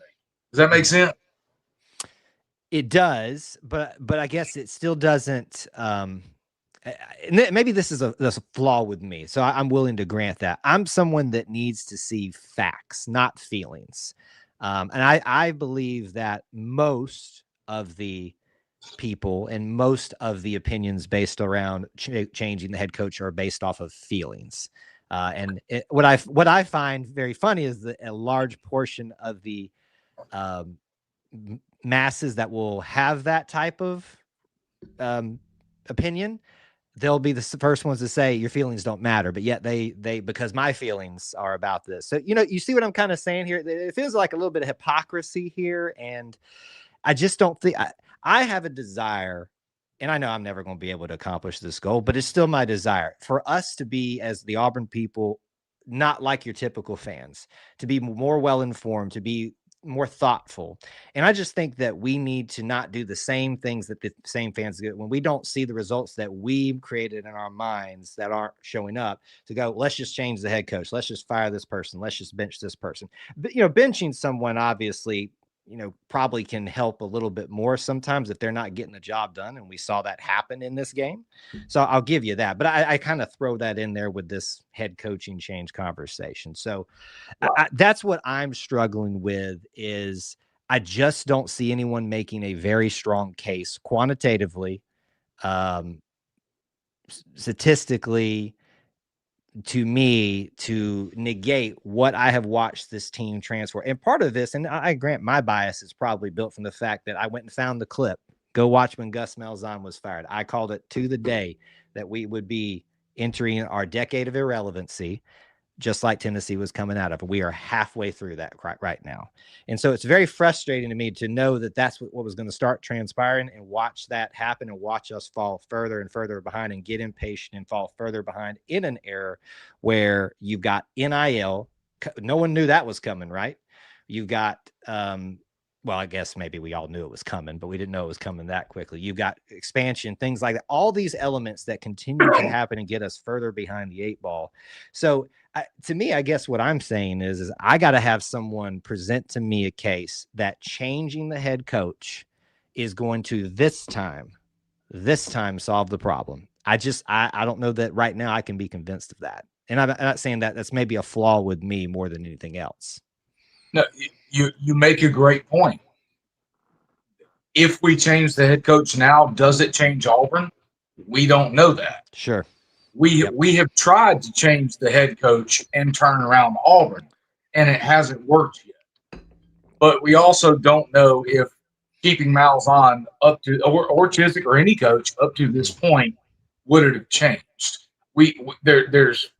Does that make sense? It does, but I guess it still doesn't. Maybe this is a flaw with me, so I'm willing to grant that. I'm someone that needs to see facts, not feelings, and I believe that most of the people and most of the opinions based around changing the head coach are based off of feelings. What I find very funny is that a large portion of the masses that will have that type of opinion, they'll be the first ones to say your feelings don't matter, but yet they because my feelings are about this. So you see what I'm kind of saying here. It feels like a little bit of hypocrisy here, and I just don't think I have a desire, and I know I'm never going to be able to accomplish this goal, but it's still my desire for us to be, as the Auburn people, not like your typical fans, to be more well-informed, to be more thoughtful. And I just think that we need to not do the same things that the same fans do when we don't see the results that we've created in our minds that aren't showing up, to go, let's just change the head coach. Let's just fire this person. Let's just bench this person. But, benching someone obviously, probably can help a little bit more sometimes if they're not getting the job done. And we saw that happen in this game. So I'll give you that. But I kind of throw that in there with this head coaching change conversation. So that's what I'm struggling with, is I just don't see anyone making a very strong case quantitatively, statistically, to me, to negate what I have watched this team transfer. And part of this, and I grant my bias is probably built from the fact that I went and found the clip. Go watch when Gus Malzahn was fired. I called it to the day that we would be entering our decade of irrelevancy. just like Tennessee was coming out of. We are halfway through that right now. And so it's very frustrating to me to know that that's what was going to start transpiring, and watch that happen and watch us fall further and further behind and get impatient and fall further behind in an era where you've got NIL. No one knew that was coming, right? You've got, well, I guess maybe we all knew it was coming, but we didn't know it was coming that quickly. You've got expansion, things like that, all these elements that continue to happen and get us further behind the 8 ball. So to me, I guess what I'm saying is I got to have someone present to me a case that changing the head coach is going to this time solve the problem. I don't know that right now I can be convinced of that. And I'm not saying that that's maybe a flaw with me more than anything else. No, you make a great point. If we change the head coach now, does it change Auburn? We don't know that. Sure. We have tried to change the head coach and turn around Auburn, and it hasn't worked yet. But we also don't know if keeping Malzahn up to or Chiswick or any coach up to this point would it have changed. There's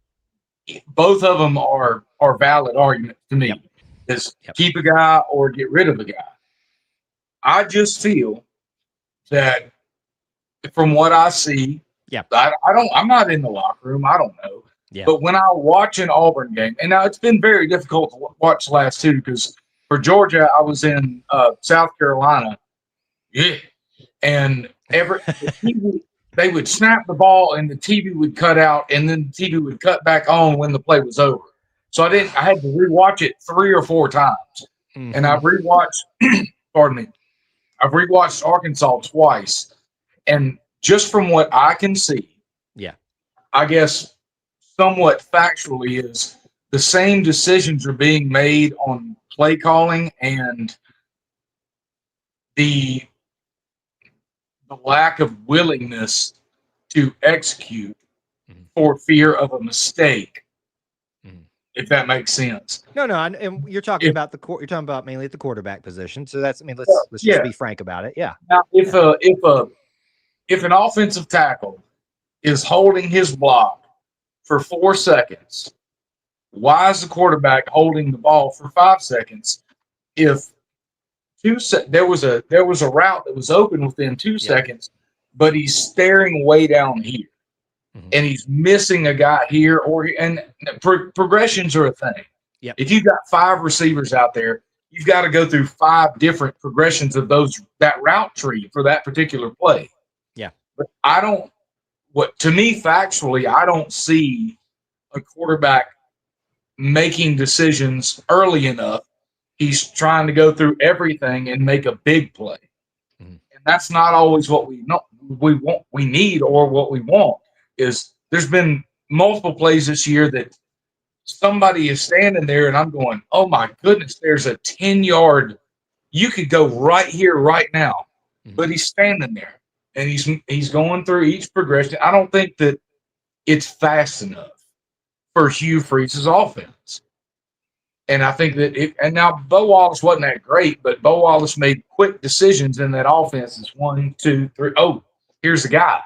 both of them are valid arguments to me. Is keep a guy or get rid of a guy. I just feel that from what I see, I'm not in the locker room. I don't know. Yeah. But when I watch an Auburn game, and now it's been very difficult to watch the last two because for Georgia, I was in South Carolina. Yeah. And they would snap the ball and the TV would cut out, and then the TV would cut back on when the play was over. So I had to rewatch it 3 or 4 times. Mm-hmm. And I've rewatched, pardon me, I've rewatched Arkansas twice. And just from what I can see, I guess somewhat factually is the same decisions are being made on play calling and the lack of willingness to execute for fear of a mistake. If that makes sense. No, and you're talking about you're talking about mainly at the quarterback position. So that's, let's just be frank about it. Yeah. Now, if an offensive tackle is holding his block for 4 seconds, why is the quarterback holding the ball for 5 seconds? If there was a route that was open within 2 seconds, but he's staring way down here. And he's missing a guy here, and progressions are a thing. Yep. If you've got 5 receivers out there, you've got to go through 5 different progressions of that route tree for that particular play. Yeah. But to me, factually, I don't see a quarterback making decisions early enough. He's trying to go through everything and make a big play. And that's not always what we need or what we want. Is there's been multiple plays this year that somebody is standing there and I'm going, oh my goodness, there's a 10-yard. You could go right here, right now. But he's standing there and he's going through each progression. I don't think that it's fast enough for Hugh Freeze's offense. And I think that and now Bo Wallace wasn't that great, but Bo Wallace made quick decisions in that offense. It's 1, 2, 3. Oh, here's the guy.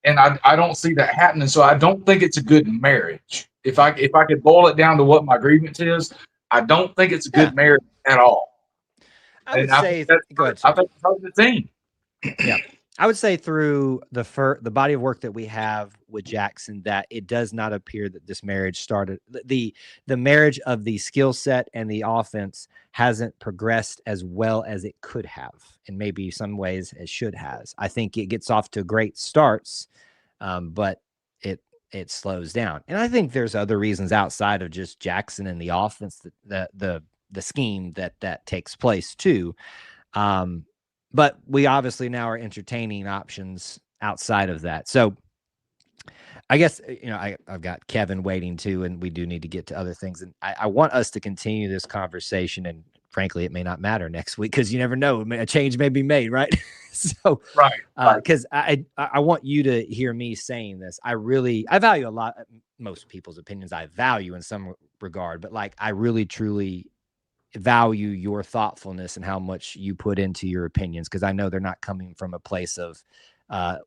And I don't see that happening. So I don't think it's a good marriage. If I could boil it down to what my grievance is, I don't think it's a good marriage at all. I would say go ahead. I think that's the thing. Yeah. I would say through the body of work that we have with Jackson, that it does not appear that this marriage started. The marriage of the skill set and the offense hasn't progressed as well as it could have, and maybe some ways it should has. I think it gets off to great starts, but it slows down. And I think there's other reasons outside of just Jackson and the offense, the scheme that takes place too. But we obviously now are entertaining options outside of that. So I guess, I've got Kevin waiting too, and we do need to get to other things. And I want us to continue this conversation. And frankly, it may not matter next week because you never know. A change may be made, right? So, right. Because I want you to hear me saying this. I value a lot. Most people's opinions I value in some regard, but I really, truly value your thoughtfulness and how much you put into your opinions, because I know they're not coming from a place of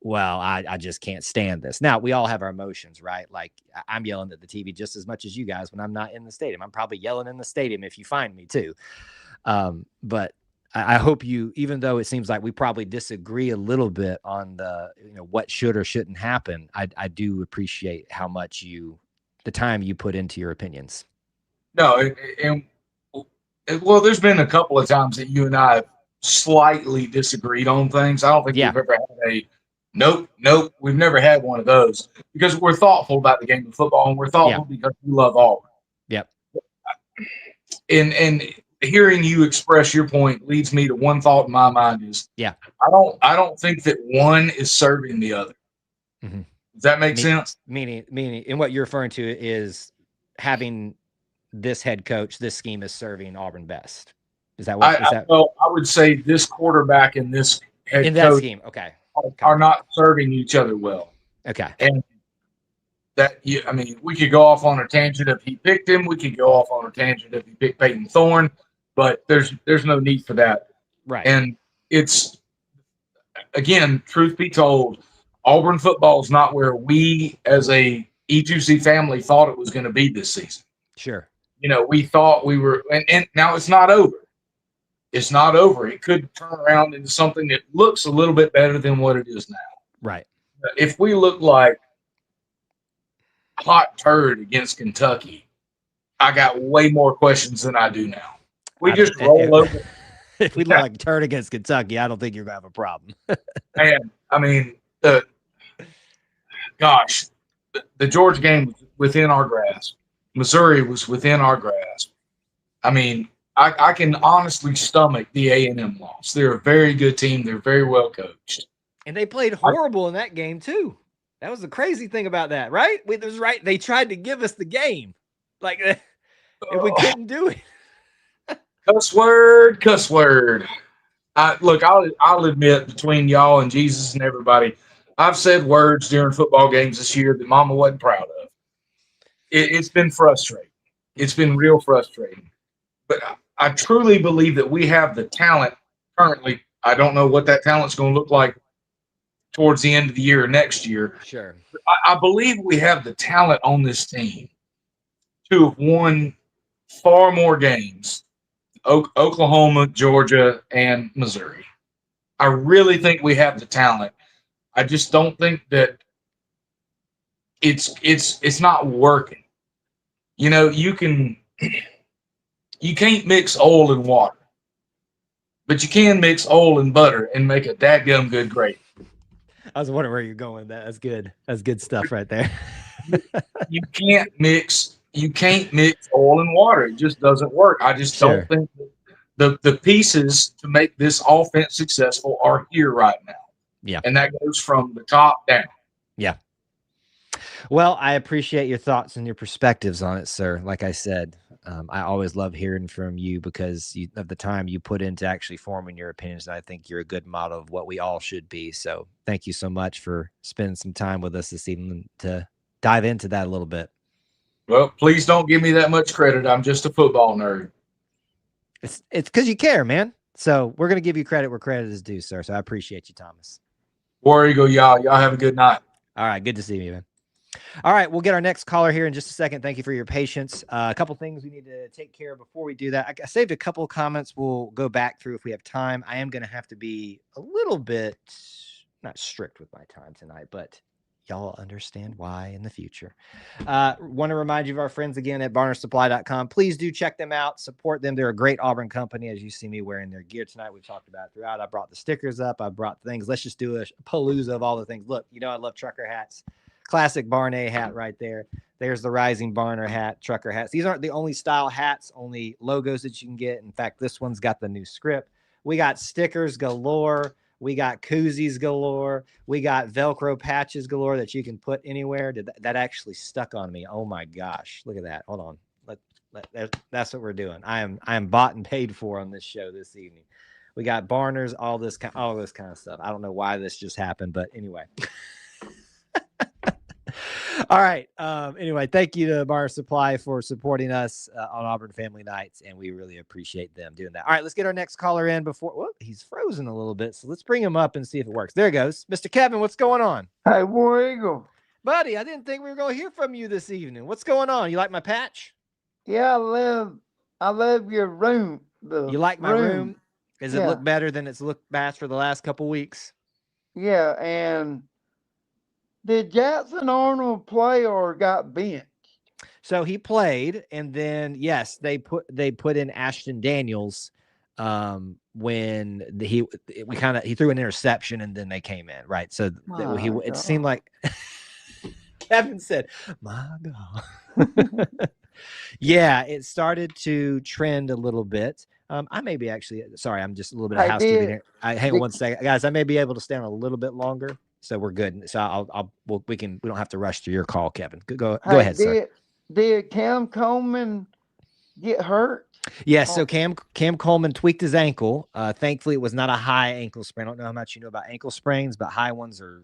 well, I just can't stand this. Now, we all have our emotions, right? Like I'm yelling at the TV just as much as you guys when I'm not in the stadium. I'm probably yelling in the stadium if you find me too. But I hope you, even though it seems like we probably disagree a little bit on the, what should or shouldn't happen, I do appreciate how much the time you put into your opinions. No, well, there's been a couple of times that you and I have slightly disagreed on things. I don't think we've ever had nope. We've never had one of those because we're thoughtful about the game of football, and we're thoughtful because we love Auburn. Yep. And hearing you express your point leads me to one thought in my mind is, I don't think that one is serving the other. Mm-hmm. Does that make sense? Meaning, and what you're referring to is having this head coach, this scheme is serving Auburn best. Is that what? Well, I would say this quarterback and this head in that coach scheme, are not serving each other well. Okay. And we could go off on a tangent if he picked him. We could go off on a tangent if he picked Peyton Thorne, but there's no need for that. Right. And it's, again, truth be told, Auburn football is not where we as a E2C family thought it was going to be this season. Sure. We thought we were, and now it's not over. It's not over. It could turn around into something that looks a little bit better than what it is now. Right. If we look like hot turd against Kentucky, I got way more questions than I do now. We just roll over. If we look like turd against Kentucky, I don't think you're going to have a problem. And I mean, the Georgia game was within our grasp. Missouri was within our grasp. I mean, I can honestly stomach the A&M loss. They're a very good team. They're very well coached. And they played horrible in that game, too. That was the crazy thing about that, right? They tried to give us the game. Like, and we couldn't do it. Cuss word. I'll admit, between y'all and Jesus and everybody, I've said words during football games this year that Mama wasn't proud of. It's been frustrating. It's been real frustrating. But I truly believe that we have the talent currently. I don't know what that talent's going to look like towards the end of the year or next year. Sure. I believe we have the talent on this team to have won far more games, Oklahoma, Georgia, and Missouri. I really think we have the talent. I just don't think that it's not working. You can't mix oil and water, but you can mix oil and butter and make a dadgum good gravy. I was wondering where you're going with that. That's good. That's good stuff right there. You can't mix oil and water. It just doesn't work. I just don't think the pieces to make this offense successful are here right now. Yeah. And that goes from the top down. Yeah. Well, I appreciate your thoughts and your perspectives on it, sir. Like I said, I always love hearing from you because of the time you put into actually forming your opinions. And I think you're a good model of what we all should be. So thank you so much for spending some time with us this evening to dive into that a little bit. Well, please don't give me that much credit. I'm just a football nerd. It's because you care, man. So we're going to give you credit where credit is due, sir. So I appreciate you, Thomas. War Eagle, y'all. Y'all have a good night. All right. Good to see you, man. All right, we'll get our next caller here in just a second. Thank you for your patience. A couple things we need to take care of before we do that. I saved a couple of comments we'll go back through if we have time. I am going to have to be a little bit, not strict with my time tonight, but y'all understand why in the future. Want to remind you of our friends again at barnersupply.com. Please do check them out. Support them. They're a great Auburn company. As you see me wearing their gear tonight, we've talked about it throughout. I brought the stickers up. I brought things. Let's just do a palooza of all the things. Look, I love trucker hats. Classic Barney hat right there. There's the Rising Barner hat, trucker hats. These aren't the only style hats, only logos that you can get. In fact, this one's got the new script. We got stickers galore. We got koozies galore. We got Velcro patches galore that you can put anywhere. That actually stuck on me. Oh my gosh. Look at that. Hold on. That's what we're doing. I am bought and paid for on this show this evening. We got Barners, all this kind of stuff. I don't know why this just happened, but anyway. All right. Anyway, thank you to Bar Supply for supporting us on Auburn Family Nights, and we really appreciate them doing that. All right, let's get our next caller in before. Whoop, he's frozen a little bit, so let's bring him up and see if it works. There he goes, Mr. Kevin. What's going on, Hey, War Eagle. buddy? I didn't think we were going to hear from you this evening. What's going on? You like my patch? Yeah, I love your room. You like my room? Does it Yeah. look better than it's looked past for the last couple weeks? Yeah, and did Jackson Arnold play or got benched? So he played, and then yes, they put in Ashton Daniels when he threw an interception, and then they came in, right? So it seemed like Kevin said, "My God." Yeah, it started to trend a little bit. I may be actually sorry. I'm just a little bit of housekeeping here. Hang on one second, guys. I may be able to stay on a little bit longer, so we're good. So we don't have to rush through your call, Kevin. Go ahead, sir. Did Cam Coleman get hurt? Yes. So Cam Coleman tweaked his ankle. Thankfully, it was not a high ankle sprain. I don't know how much you know about ankle sprains, but high ones are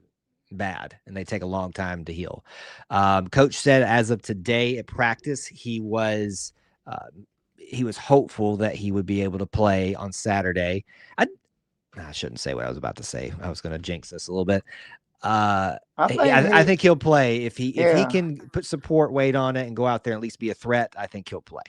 bad and they take a long time to heal. Coach said as of today at practice, he was hopeful that he would be able to play on Saturday. I shouldn't say what I was about to say. I was going to jinx this a little bit. I think he'll play if he can put support weight on it and go out there and at least be a threat. I think he'll play.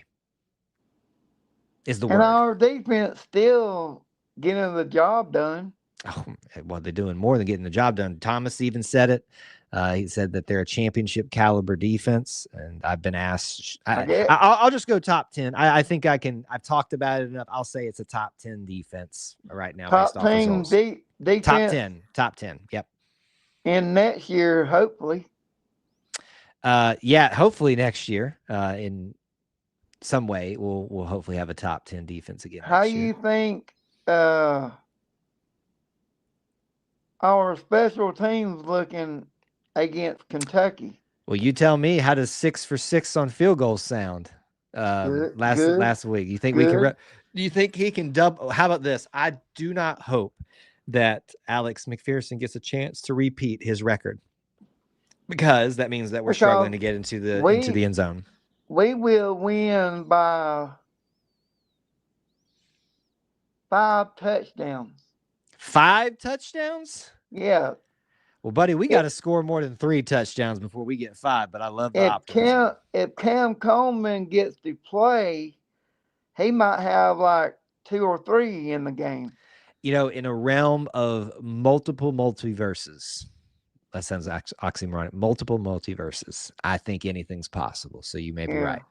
Is the word. And our defense still getting the job done. Oh, well, they're doing more than getting the job done. Thomas even said it. He said that they're a championship caliber defense, and I've been asked. I'll just go top 10. I think I can. I've talked about it enough. I'll say it's a top 10 defense right now. Top based off 10 defense. Top 10. Yep. And next year, hopefully. Hopefully next year. In some way, we'll hopefully have a top 10 defense again. How you think our special teams looking against Kentucky? Well, you tell me. How does 6 for 6 on field goals sound? Last week. You think we can? Do you think he can double? How about this? I do not hope that Alex McPherson gets a chance to repeat his record, because that means that we're struggling to get into the end zone. We will win by 5 touchdowns. 5 touchdowns? Yeah. Well, buddy, we got to score more than 3 touchdowns before we get 5, but I love the optimism. If Cam Coleman gets to play, he might have like 2 or 3 in the game. You know, in a realm of multiple multiverses, that sounds oxymoronic, multiple multiverses, I think anything's possible. So you may be right.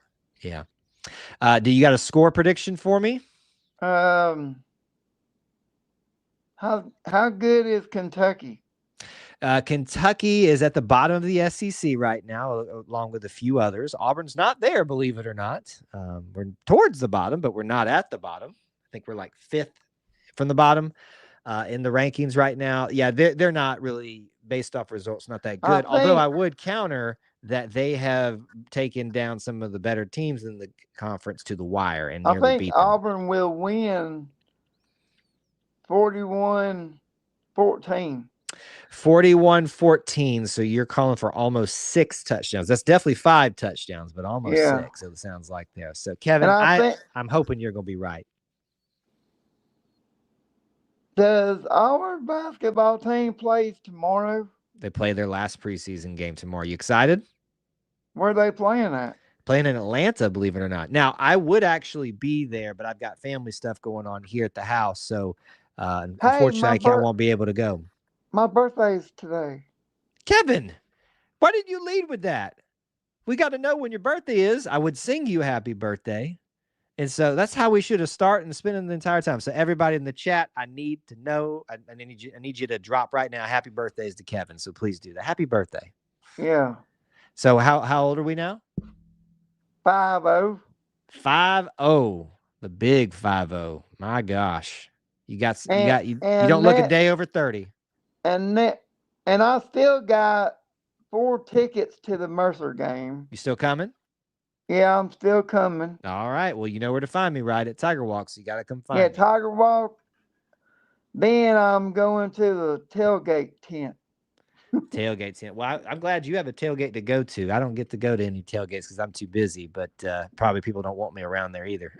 Yeah. Do you got a score prediction for me? How good is Kentucky? Kentucky is at the bottom of the SEC right now, along with a few others. Auburn's not there, believe it or not. We're towards the bottom, but we're not at the bottom. I think we're like 5th from the bottom in the rankings right now. Yeah, they're not really, based off results, not that good. Although I would counter that they have taken down some of the better teams in the conference to the wire and nearly beat them. Auburn will win 41-14. 41-14. So you're calling for almost 6 touchdowns. That's definitely 5 touchdowns, but almost 6. It sounds like there. So Kevin, I'm hoping you're going to be right. Does our basketball team play tomorrow? They play their last preseason game tomorrow. You excited? Where are they playing at? Playing in Atlanta, believe it or not. Now, I would actually be there, but I've got family stuff going on here at the house. So unfortunately, I won't be able to go. My birthday's today. Kevin, why did you lead with that? We got to know when your birthday is. I would sing you happy birthday. And so that's how we should have started and spent the entire time. So everybody in the chat, I need to know. I need you to drop right now. Happy birthdays to Kevin. So please do that. Happy birthday. Yeah. So how old are we now? 50. 50. The big 50. My gosh. You don't look a day over 30. And I still got 4 tickets to the Mercer game. You still coming? Yeah, I'm still coming. All right. Well, you know where to find me, right? At Tiger Walk. So you got to come find me. Yeah, Tiger Walk. Then I'm going to the tailgate tent. Tailgates. Yeah. Well, I'm glad you have a tailgate to go to. I don't get to go to any tailgates because I'm too busy, but probably people don't want me around there either.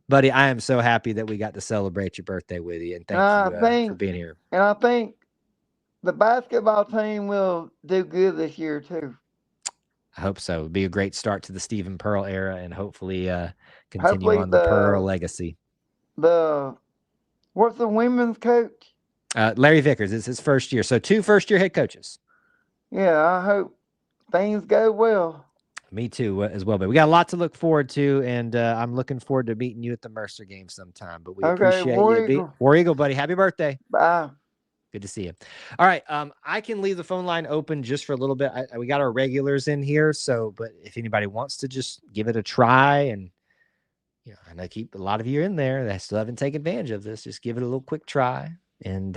Buddy, I am so happy that we got to celebrate your birthday with you, and thank you for being here. And I think the basketball team will do good this year too. I hope so. It'll be a great start to the Stephen Pearl era, and hopefully continue on the Pearl legacy. What's the women's coach? Larry Vickers. It's his first year. So 2 first-year head coaches. Yeah, I hope things go well. Me too, as well. But we got a lot to look forward to, and I'm looking forward to meeting you at the Mercer game sometime. But we appreciate you. War Eagle, buddy. Happy birthday. Bye. Good to see you. All right. I can leave the phone line open just for a little bit. We got our regulars in here. So, but if anybody wants to just give it a try, and I know a lot of you are in there that still haven't taken advantage of this, just give it a little quick try and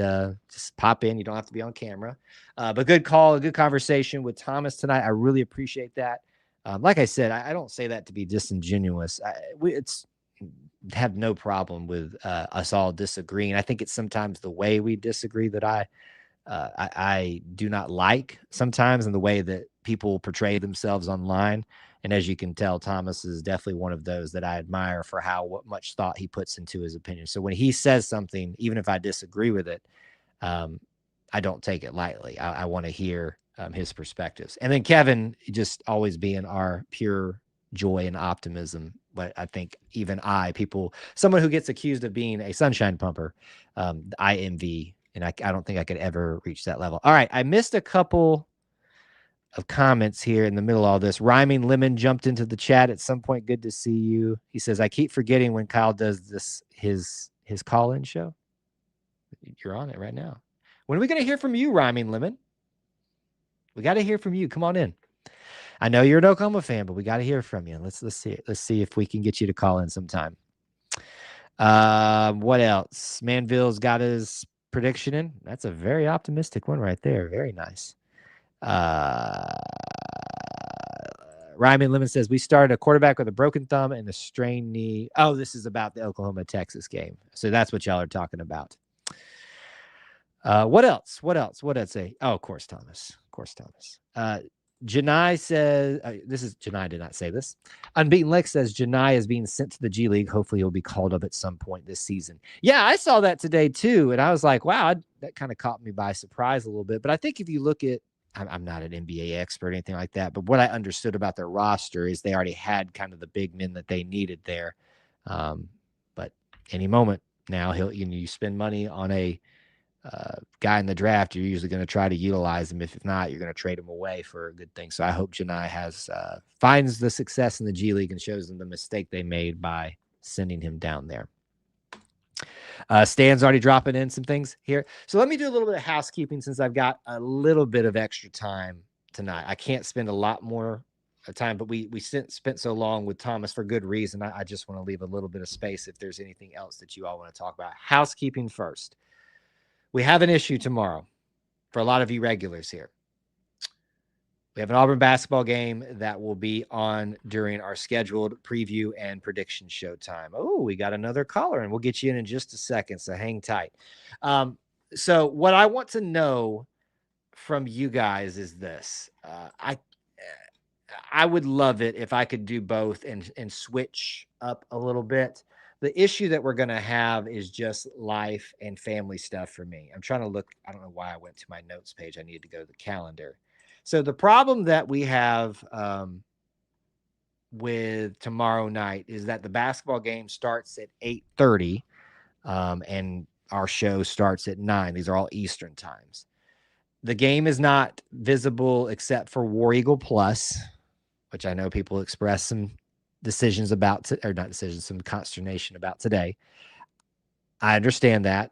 just pop in. You don't have to be on camera. But good call, a good conversation with Thomas tonight. I really appreciate that. Like I said, I don't say that to be disingenuous. It's have no problem with us all disagreeing. I think it's sometimes the way we disagree that I do not like sometimes, in the way that people portray themselves online. And as you can tell, Thomas is definitely one of those that I admire for what much thought he puts into his opinion. So when he says something, even if I disagree with it, I don't take it lightly. I want to hear his perspectives. And then Kevin, just always being our pure joy and optimism. But I think even someone who gets accused of being a sunshine pumper, I envy, and I don't think I could ever reach that level. All right. I missed a couple of comments here in the middle of all this. Rhyming Lemon jumped into the chat at some point. Good to see you. He says, I keep forgetting when Kyle does his call-in show. You're on it right now. When are we going to hear from you, Rhyming Lemon? We got to hear from you. Come on in. I know you're an Oklahoma fan, but we got to hear from you. Let's see it. Let's see if we can get you to call in sometime. What else? Manville's got his prediction in. That's a very optimistic one right there. Very nice. Ryman Lemon says, we started a quarterback with a broken thumb and a strained knee. Oh, this is about the Oklahoma-Texas game. So that's what y'all are talking about. What else? What did I say? Oh, of course, Thomas. Janai says, Janai did not say this. Unbeaten Lex says, Janai is being sent to the G League. Hopefully he'll be called up at some point this season. Yeah, I saw that today too. And I was like, wow, that kind of caught me by surprise a little bit. But I think if you look at, I'm not an NBA expert or anything like that, but what I understood about their roster is they already had kind of the big men that they needed there. But any moment now, you spend money on a guy in the draft, you're usually going to try to utilize him. If not, you're going to trade him away for a good thing. So I hope Janai finds the success in the G League and shows them the mistake they made by sending him down there. Stan's already dropping in some things here. So let me do a little bit of housekeeping since I've got a little bit of extra time tonight. I can't spend a lot more time, but we spent so long with Thomas for good reason. I just want to leave a little bit of space if there's anything else that you all want to talk about. Housekeeping first. We have an issue tomorrow for a lot of you regulars here. We have an Auburn basketball game that will be on during our scheduled preview and prediction show time. Oh, we got another caller, and we'll get you in just a second, so hang tight. So what I want to know from you guys is this. I would love it if I could do both and switch up a little bit. The issue that we're going to have is just life and family stuff for me. I'm trying to look. I don't know why I went to my notes page. I needed to go to the calendar. So the problem that we have with tomorrow night is that the basketball game starts at 8:30 and our show starts at 9. These are all Eastern times. The game is not visible except for War Eagle Plus, which I know people express some decisions about, or not decisions, some consternation about today. I understand that.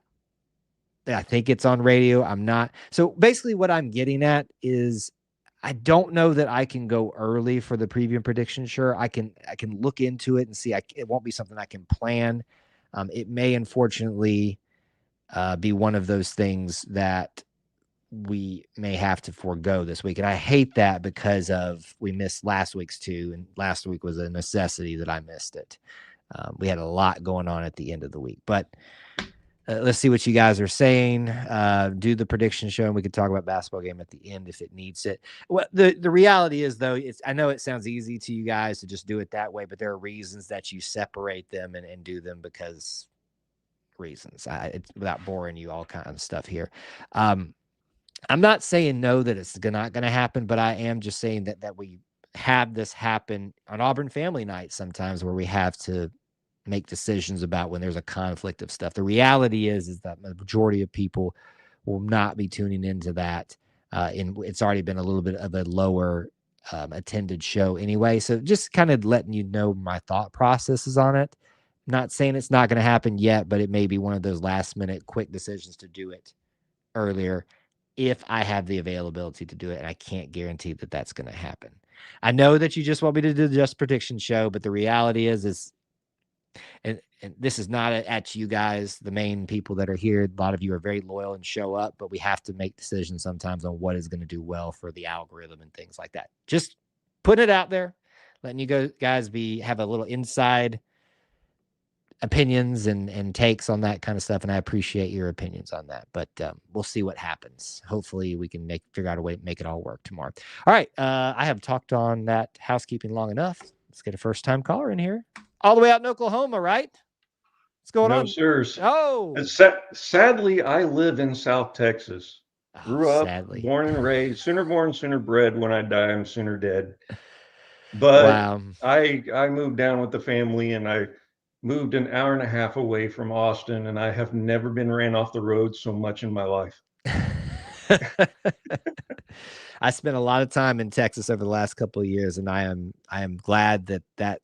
I think it's on radio. I'm not. So basically what I'm getting at is I don't know that I can go early for the preview and prediction. Sure, I can look into it and see. It won't be something I can plan. It may, unfortunately, be one of those things that we may have to forego this week. And I hate that because we missed last week's too. And last week was a necessity that I missed it. We had a lot going on at the end of the week. But let's see what you guys are saying. Do the prediction show, and we can talk about basketball game at the end if it needs it. Well, the reality is, though, I know it sounds easy to you guys to just do it that way, but there are reasons that you separate them and do them because reasons. It's without boring you all kind of stuff here. I'm not saying no that it's not going to happen, but I am just saying that we have this happen on Auburn Family Night sometimes where we have to make decisions about when there's a conflict of stuff. The reality is that the majority of people will not be tuning into that. It's already been a little bit of a lower attended show anyway. So just kind of letting you know my thought processes on it. Not saying it's not going to happen yet, but it may be one of those last minute quick decisions to do it earlier if I have the availability to do it. And I can't guarantee that that's going to happen. I know that you just want me to do the Just Prediction show, but the reality is and this is not at you guys, the main people that are here. A lot of you are very loyal and show up, but we have to make decisions sometimes on what is going to do well for the algorithm and things like that. Just putting it out there, letting you guys have a little inside opinions and takes on that kind of stuff. And I appreciate your opinions on that, but we'll see what happens. Hopefully we can figure out a way to make it all work tomorrow. All right. I have talked on that housekeeping long enough. Let's get a first time caller in here. All the way out in Oklahoma, right? What's going on? No, sirs. Oh, Sadly, I live in South Texas. Grew up, sadly. born and raised, sooner born, sooner bred. When I die, I'm sooner dead. But Wow. I moved down with the family, and I moved an hour and a half away from Austin, and I have never been ran off the road so much in my life. I spent a lot of time in Texas over the last couple of years, and I am glad that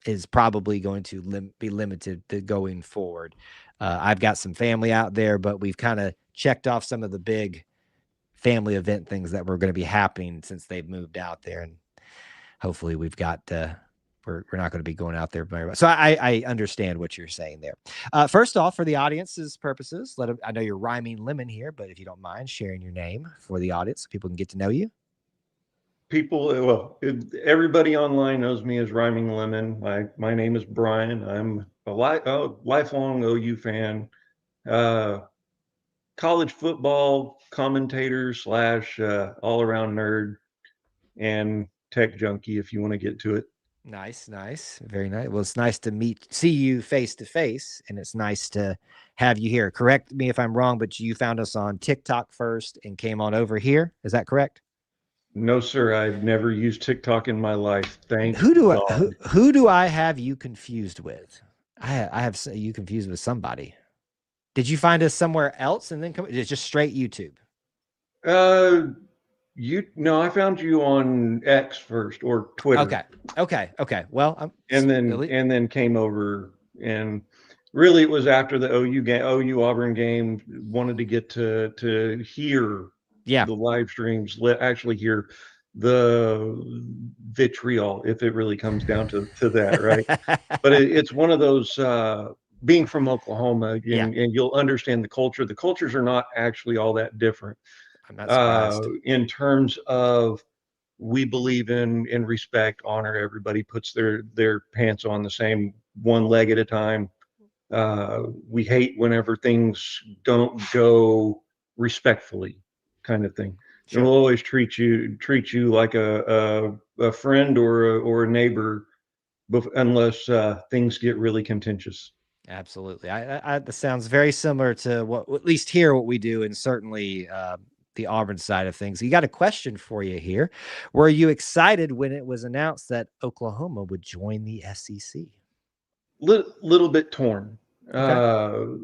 is probably going to be limited to going forward. I've got some family out there, but we've kind of checked off some of the big family event things that were going to be happening since they've moved out there. And hopefully we've got, we're not going to be going out there very much. So I understand what you're saying there. First off, for the audience's purposes, I know you're Rhyming Lemon here, but if you don't mind sharing your name for the audience so people can get to know you. Everybody online knows me as Rhyming Lemon. My name is Brian. I'm a lifelong OU fan, college football commentator / all around nerd and tech junkie, if you want to get to it. Nice. Very nice. Well, it's nice to see you face to face, and it's nice to have you here. Correct me if I'm wrong, but you found us on TikTok first and came on over here. Is that correct? No, sir. I've never used TikTok in my life. Who do I have you confused with? I have you confused with somebody. Did you find us somewhere else and then it's just straight YouTube? I found you on X first, or Twitter. Okay. Well, and then came over, and really it was after the OU Auburn game. Wanted to get to hear the live streams, actually hear the vitriol, if it really comes down to that, right? But it's one of those, being from Oklahoma, and you'll understand the culture. The cultures are not actually all that different. I'm not surprised. In terms of, we believe in respect, honor. Everybody puts their pants on the same one leg at a time. We hate whenever things don't go respectfully, kind of thing. Sure. And we'll always treat you like a friend or a neighbor, unless things get really contentious. Absolutely. That sounds very similar to what, at least here, what we do, and certainly the Auburn side of things. You got a question for you here. Were you excited when it was announced that Oklahoma would join the SEC? Little bit torn. Okay.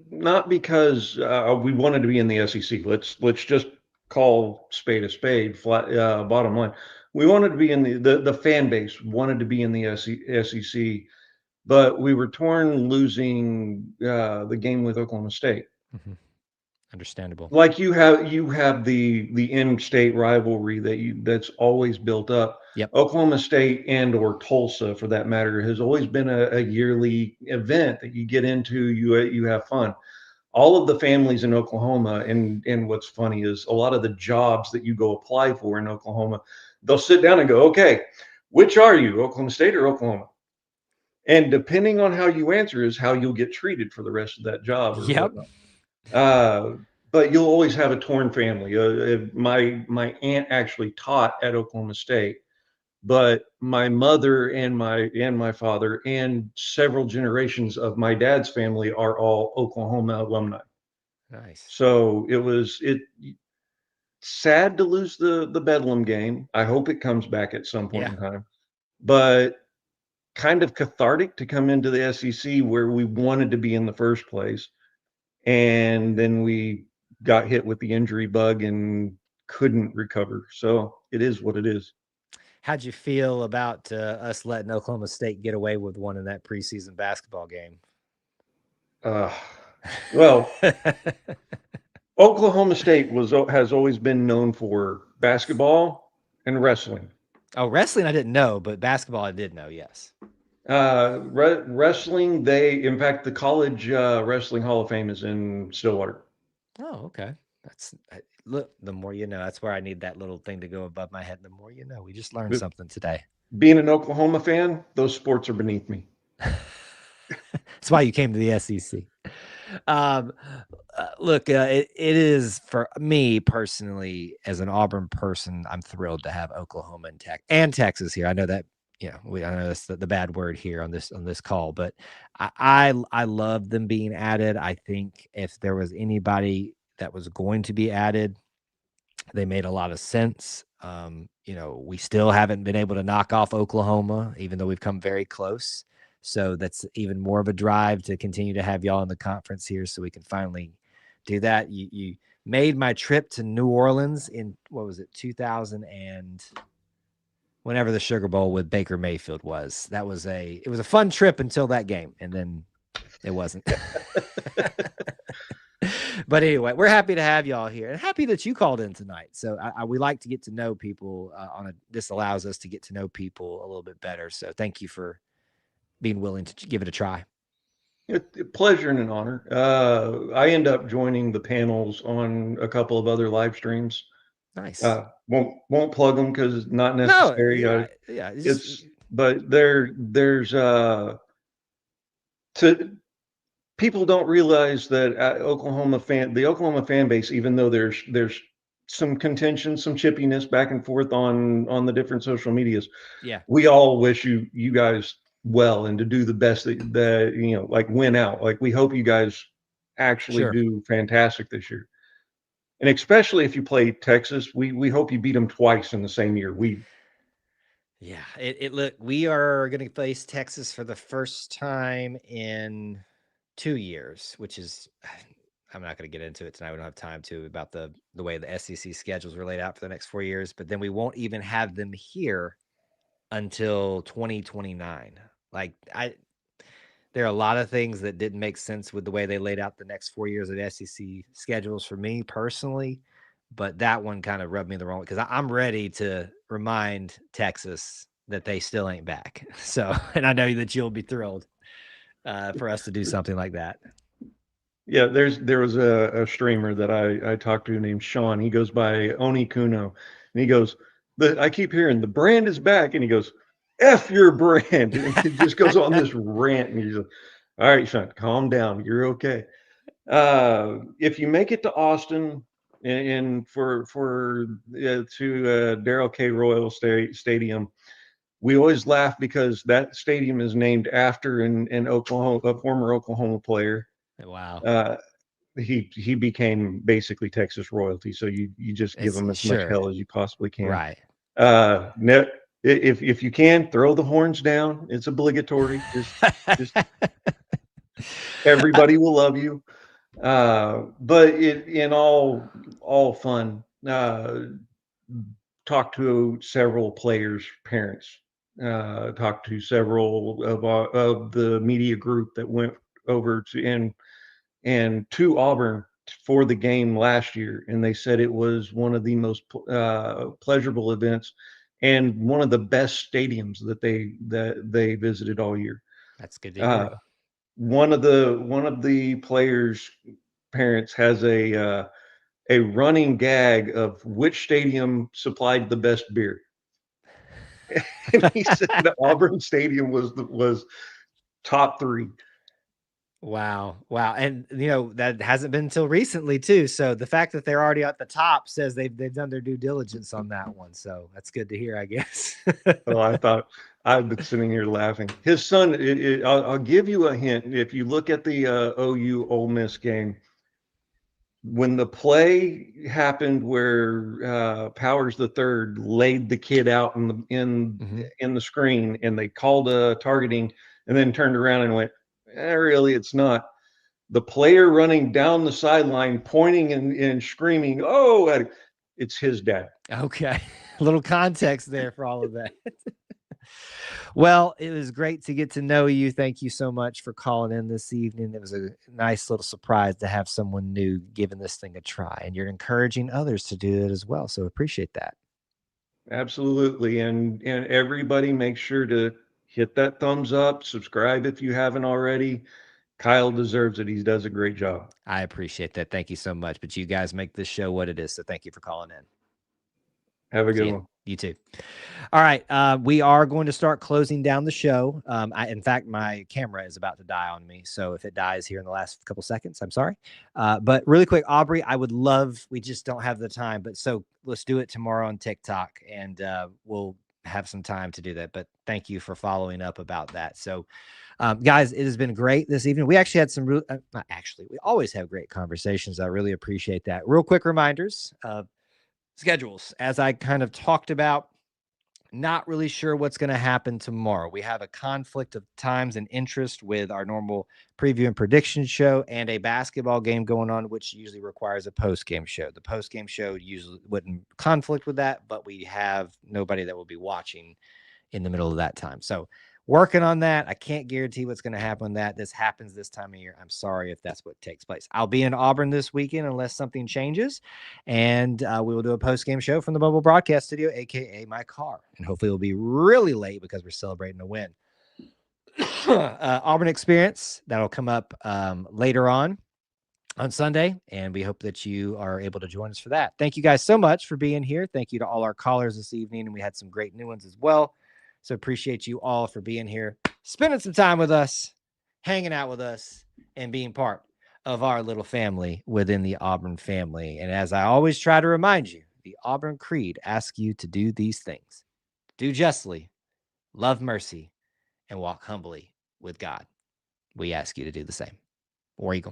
Not because we wanted to be in the SEC. Let's just call spade a spade. Bottom line, we wanted to be in the fan base wanted to be in the SEC, but we were torn losing the game with Oklahoma State. Mm-hmm. Understandable. Like you have the in-state rivalry that's always built up. Yep. Oklahoma State or Tulsa, for that matter, has always been a yearly event that you get into. You have fun. All of the families in Oklahoma, and what's funny is a lot of the jobs that you go apply for in Oklahoma, they'll sit down and go, okay, which are you, Oklahoma State or Oklahoma? And depending on how you answer is how you'll get treated for the rest of that job or Yep. whatnot. But you'll always have a torn family. My aunt actually taught at Oklahoma State, but my mother and my father and several generations of my dad's family are all Oklahoma alumni. Nice. So it sad to lose the Bedlam game. I hope it comes back at some point in time, but kind of cathartic to come into the SEC where we wanted to be in the first place, and then we got hit with the injury bug and couldn't recover. So it is what it is. How'd you feel about us letting Oklahoma State get away with one in that preseason basketball game? Well, Oklahoma State has always been known for basketball and wrestling. Oh, wrestling I didn't know, but basketball I did know. Yes. Wrestling, in fact, the college wrestling Hall of Fame is in Stillwater. Oh, okay. Look, the more you know. That's where I need that little thing to go above my head. The more you know. We just learned something today. Being an Oklahoma fan, those sports are beneath me. That's why you came to the SEC. Look, it is for me personally as an Auburn person. I'm thrilled to have Oklahoma and Texas here. I know that I know that's the bad word here on this call, but I love them being added. I think if there was anybody that was going to be added, they made a lot of sense. We still haven't been able to knock off Oklahoma, even though we've come very close. So that's even more of a drive to continue to have y'all in the conference here so we can finally do that. You made my trip to New Orleans in, 2000 and whenever the Sugar Bowl with Baker Mayfield was. It was a fun trip until that game, and then it wasn't. But anyway, we're happy to have y'all here and happy that you called in tonight. So we like to get to know people this allows us to get to know people a little bit better. So thank you for being willing to give it a try. It's a pleasure and an honor. I end up joining the panels on a couple of other live streams. Nice. Won't plug them because it's not necessary. No, But there's people don't realize that the Oklahoma fan base, even though there's some contention, some chippiness back and forth on the different social medias. Yeah. We all wish you guys well and to do the best that like win out. Like we hope you guys actually do fantastic this year. And especially if you play Texas, we hope you beat them twice in the same year. Look, we are going to face Texas for the first time in 2 years, which is, I'm not going to get into it tonight. We don't have time to about the way the SEC schedules are laid out for the next 4 years, but then we won't even have them here until 2029. There are a lot of things that didn't make sense with the way they laid out the next 4 years of SEC schedules for me personally, but that one kind of rubbed me the wrong way because I'm ready to remind Texas that they still ain't back. So, and I know that you'll be thrilled for us to do something like that. Yeah, there was a streamer that I talked to named Sean. He goes by Oni Kuno, and he goes, I keep hearing the brand is back, and he goes, F your brand. And he just goes on this rant, and he's like, all right, Sean, calm down. You're okay. If you make it to Austin and to Darrell K. Royal Stadium, we always laugh because that stadium is named after an Oklahoma, a former Oklahoma player. Wow. He became basically Texas royalty. So you just give him as much hell as you possibly can. Right. If you can, throw the horns down. It's obligatory. Just everybody will love you. But in all fun, talk to several players' parents. Talked to several of the media group that went over to Auburn for the game last year, and they said it was one of the most pleasurable events and one of the best stadiums that they visited all year. That's good to hear. One of the players' parents has a running gag of which stadium supplied the best beer. And he said the Auburn Stadium was top 3. Wow. And that hasn't been until recently too. So the fact that they're already at the top says they've done their due diligence on that one. So that's good to hear, I guess. Oh, I thought I've been sitting here laughing. His son, I'll give you a hint. If you look at the OU Ole Miss game, when the play happened where Powers the Third laid the kid out in the screen, and they called a targeting, and then turned around and went, really, it's not. The player running down the sideline, pointing and screaming, "Oh!" It's his dad. Okay. A little context there for all of that. Well, it was great to get to know you. Thank you so much for calling in this evening. It was a nice little surprise to have someone new giving this thing a try, and you're encouraging others to do it as well. So appreciate that. Absolutely. And everybody make sure to hit that thumbs up, subscribe if you haven't already. Kyle deserves it. He does a great job. I appreciate that. Thank you so much. But you guys make this show what it is. So thank you for calling in. Have a See good ya. one. You too. All right. We are going to start closing down the show. In fact, my camera is about to die on me. So if it dies here in the last couple seconds, I'm sorry. But really quick, Aubrey, I would love, we just don't have the time, but so let's do it tomorrow on TikTok, and we'll have some time to do that. But thank you for following up about that. So guys, it has been great this evening. We actually had some we always have great conversations. I really appreciate that. Real quick reminders, schedules, as I kind of talked about. Not really sure what's going to happen tomorrow. We have a conflict of times and interest with our normal preview and prediction show, and a basketball game going on, which usually requires a post-game show. The post-game show usually wouldn't conflict with that, but we have nobody that will be watching in the middle of that time. So working on that. I can't guarantee what's going to happen when this happens this time of year. I'm sorry if that's what takes place. I'll be in Auburn this weekend unless something changes, and we will do a post-game show from the mobile broadcast studio, aka my car, and hopefully it'll be really late because we're celebrating a win. Auburn Experience, that'll come up later on Sunday, and we hope that you are able to join us for that. Thank you guys so much for being here. Thank you to all our callers this evening, and we had some great new ones as well. So appreciate you all for being here, spending some time with us, hanging out with us, and being part of our little family within the Auburn family. And as I always try to remind you, the Auburn Creed asks you to do these things: do justly, love mercy, and walk humbly with God. We ask you to do the same. War Eagle.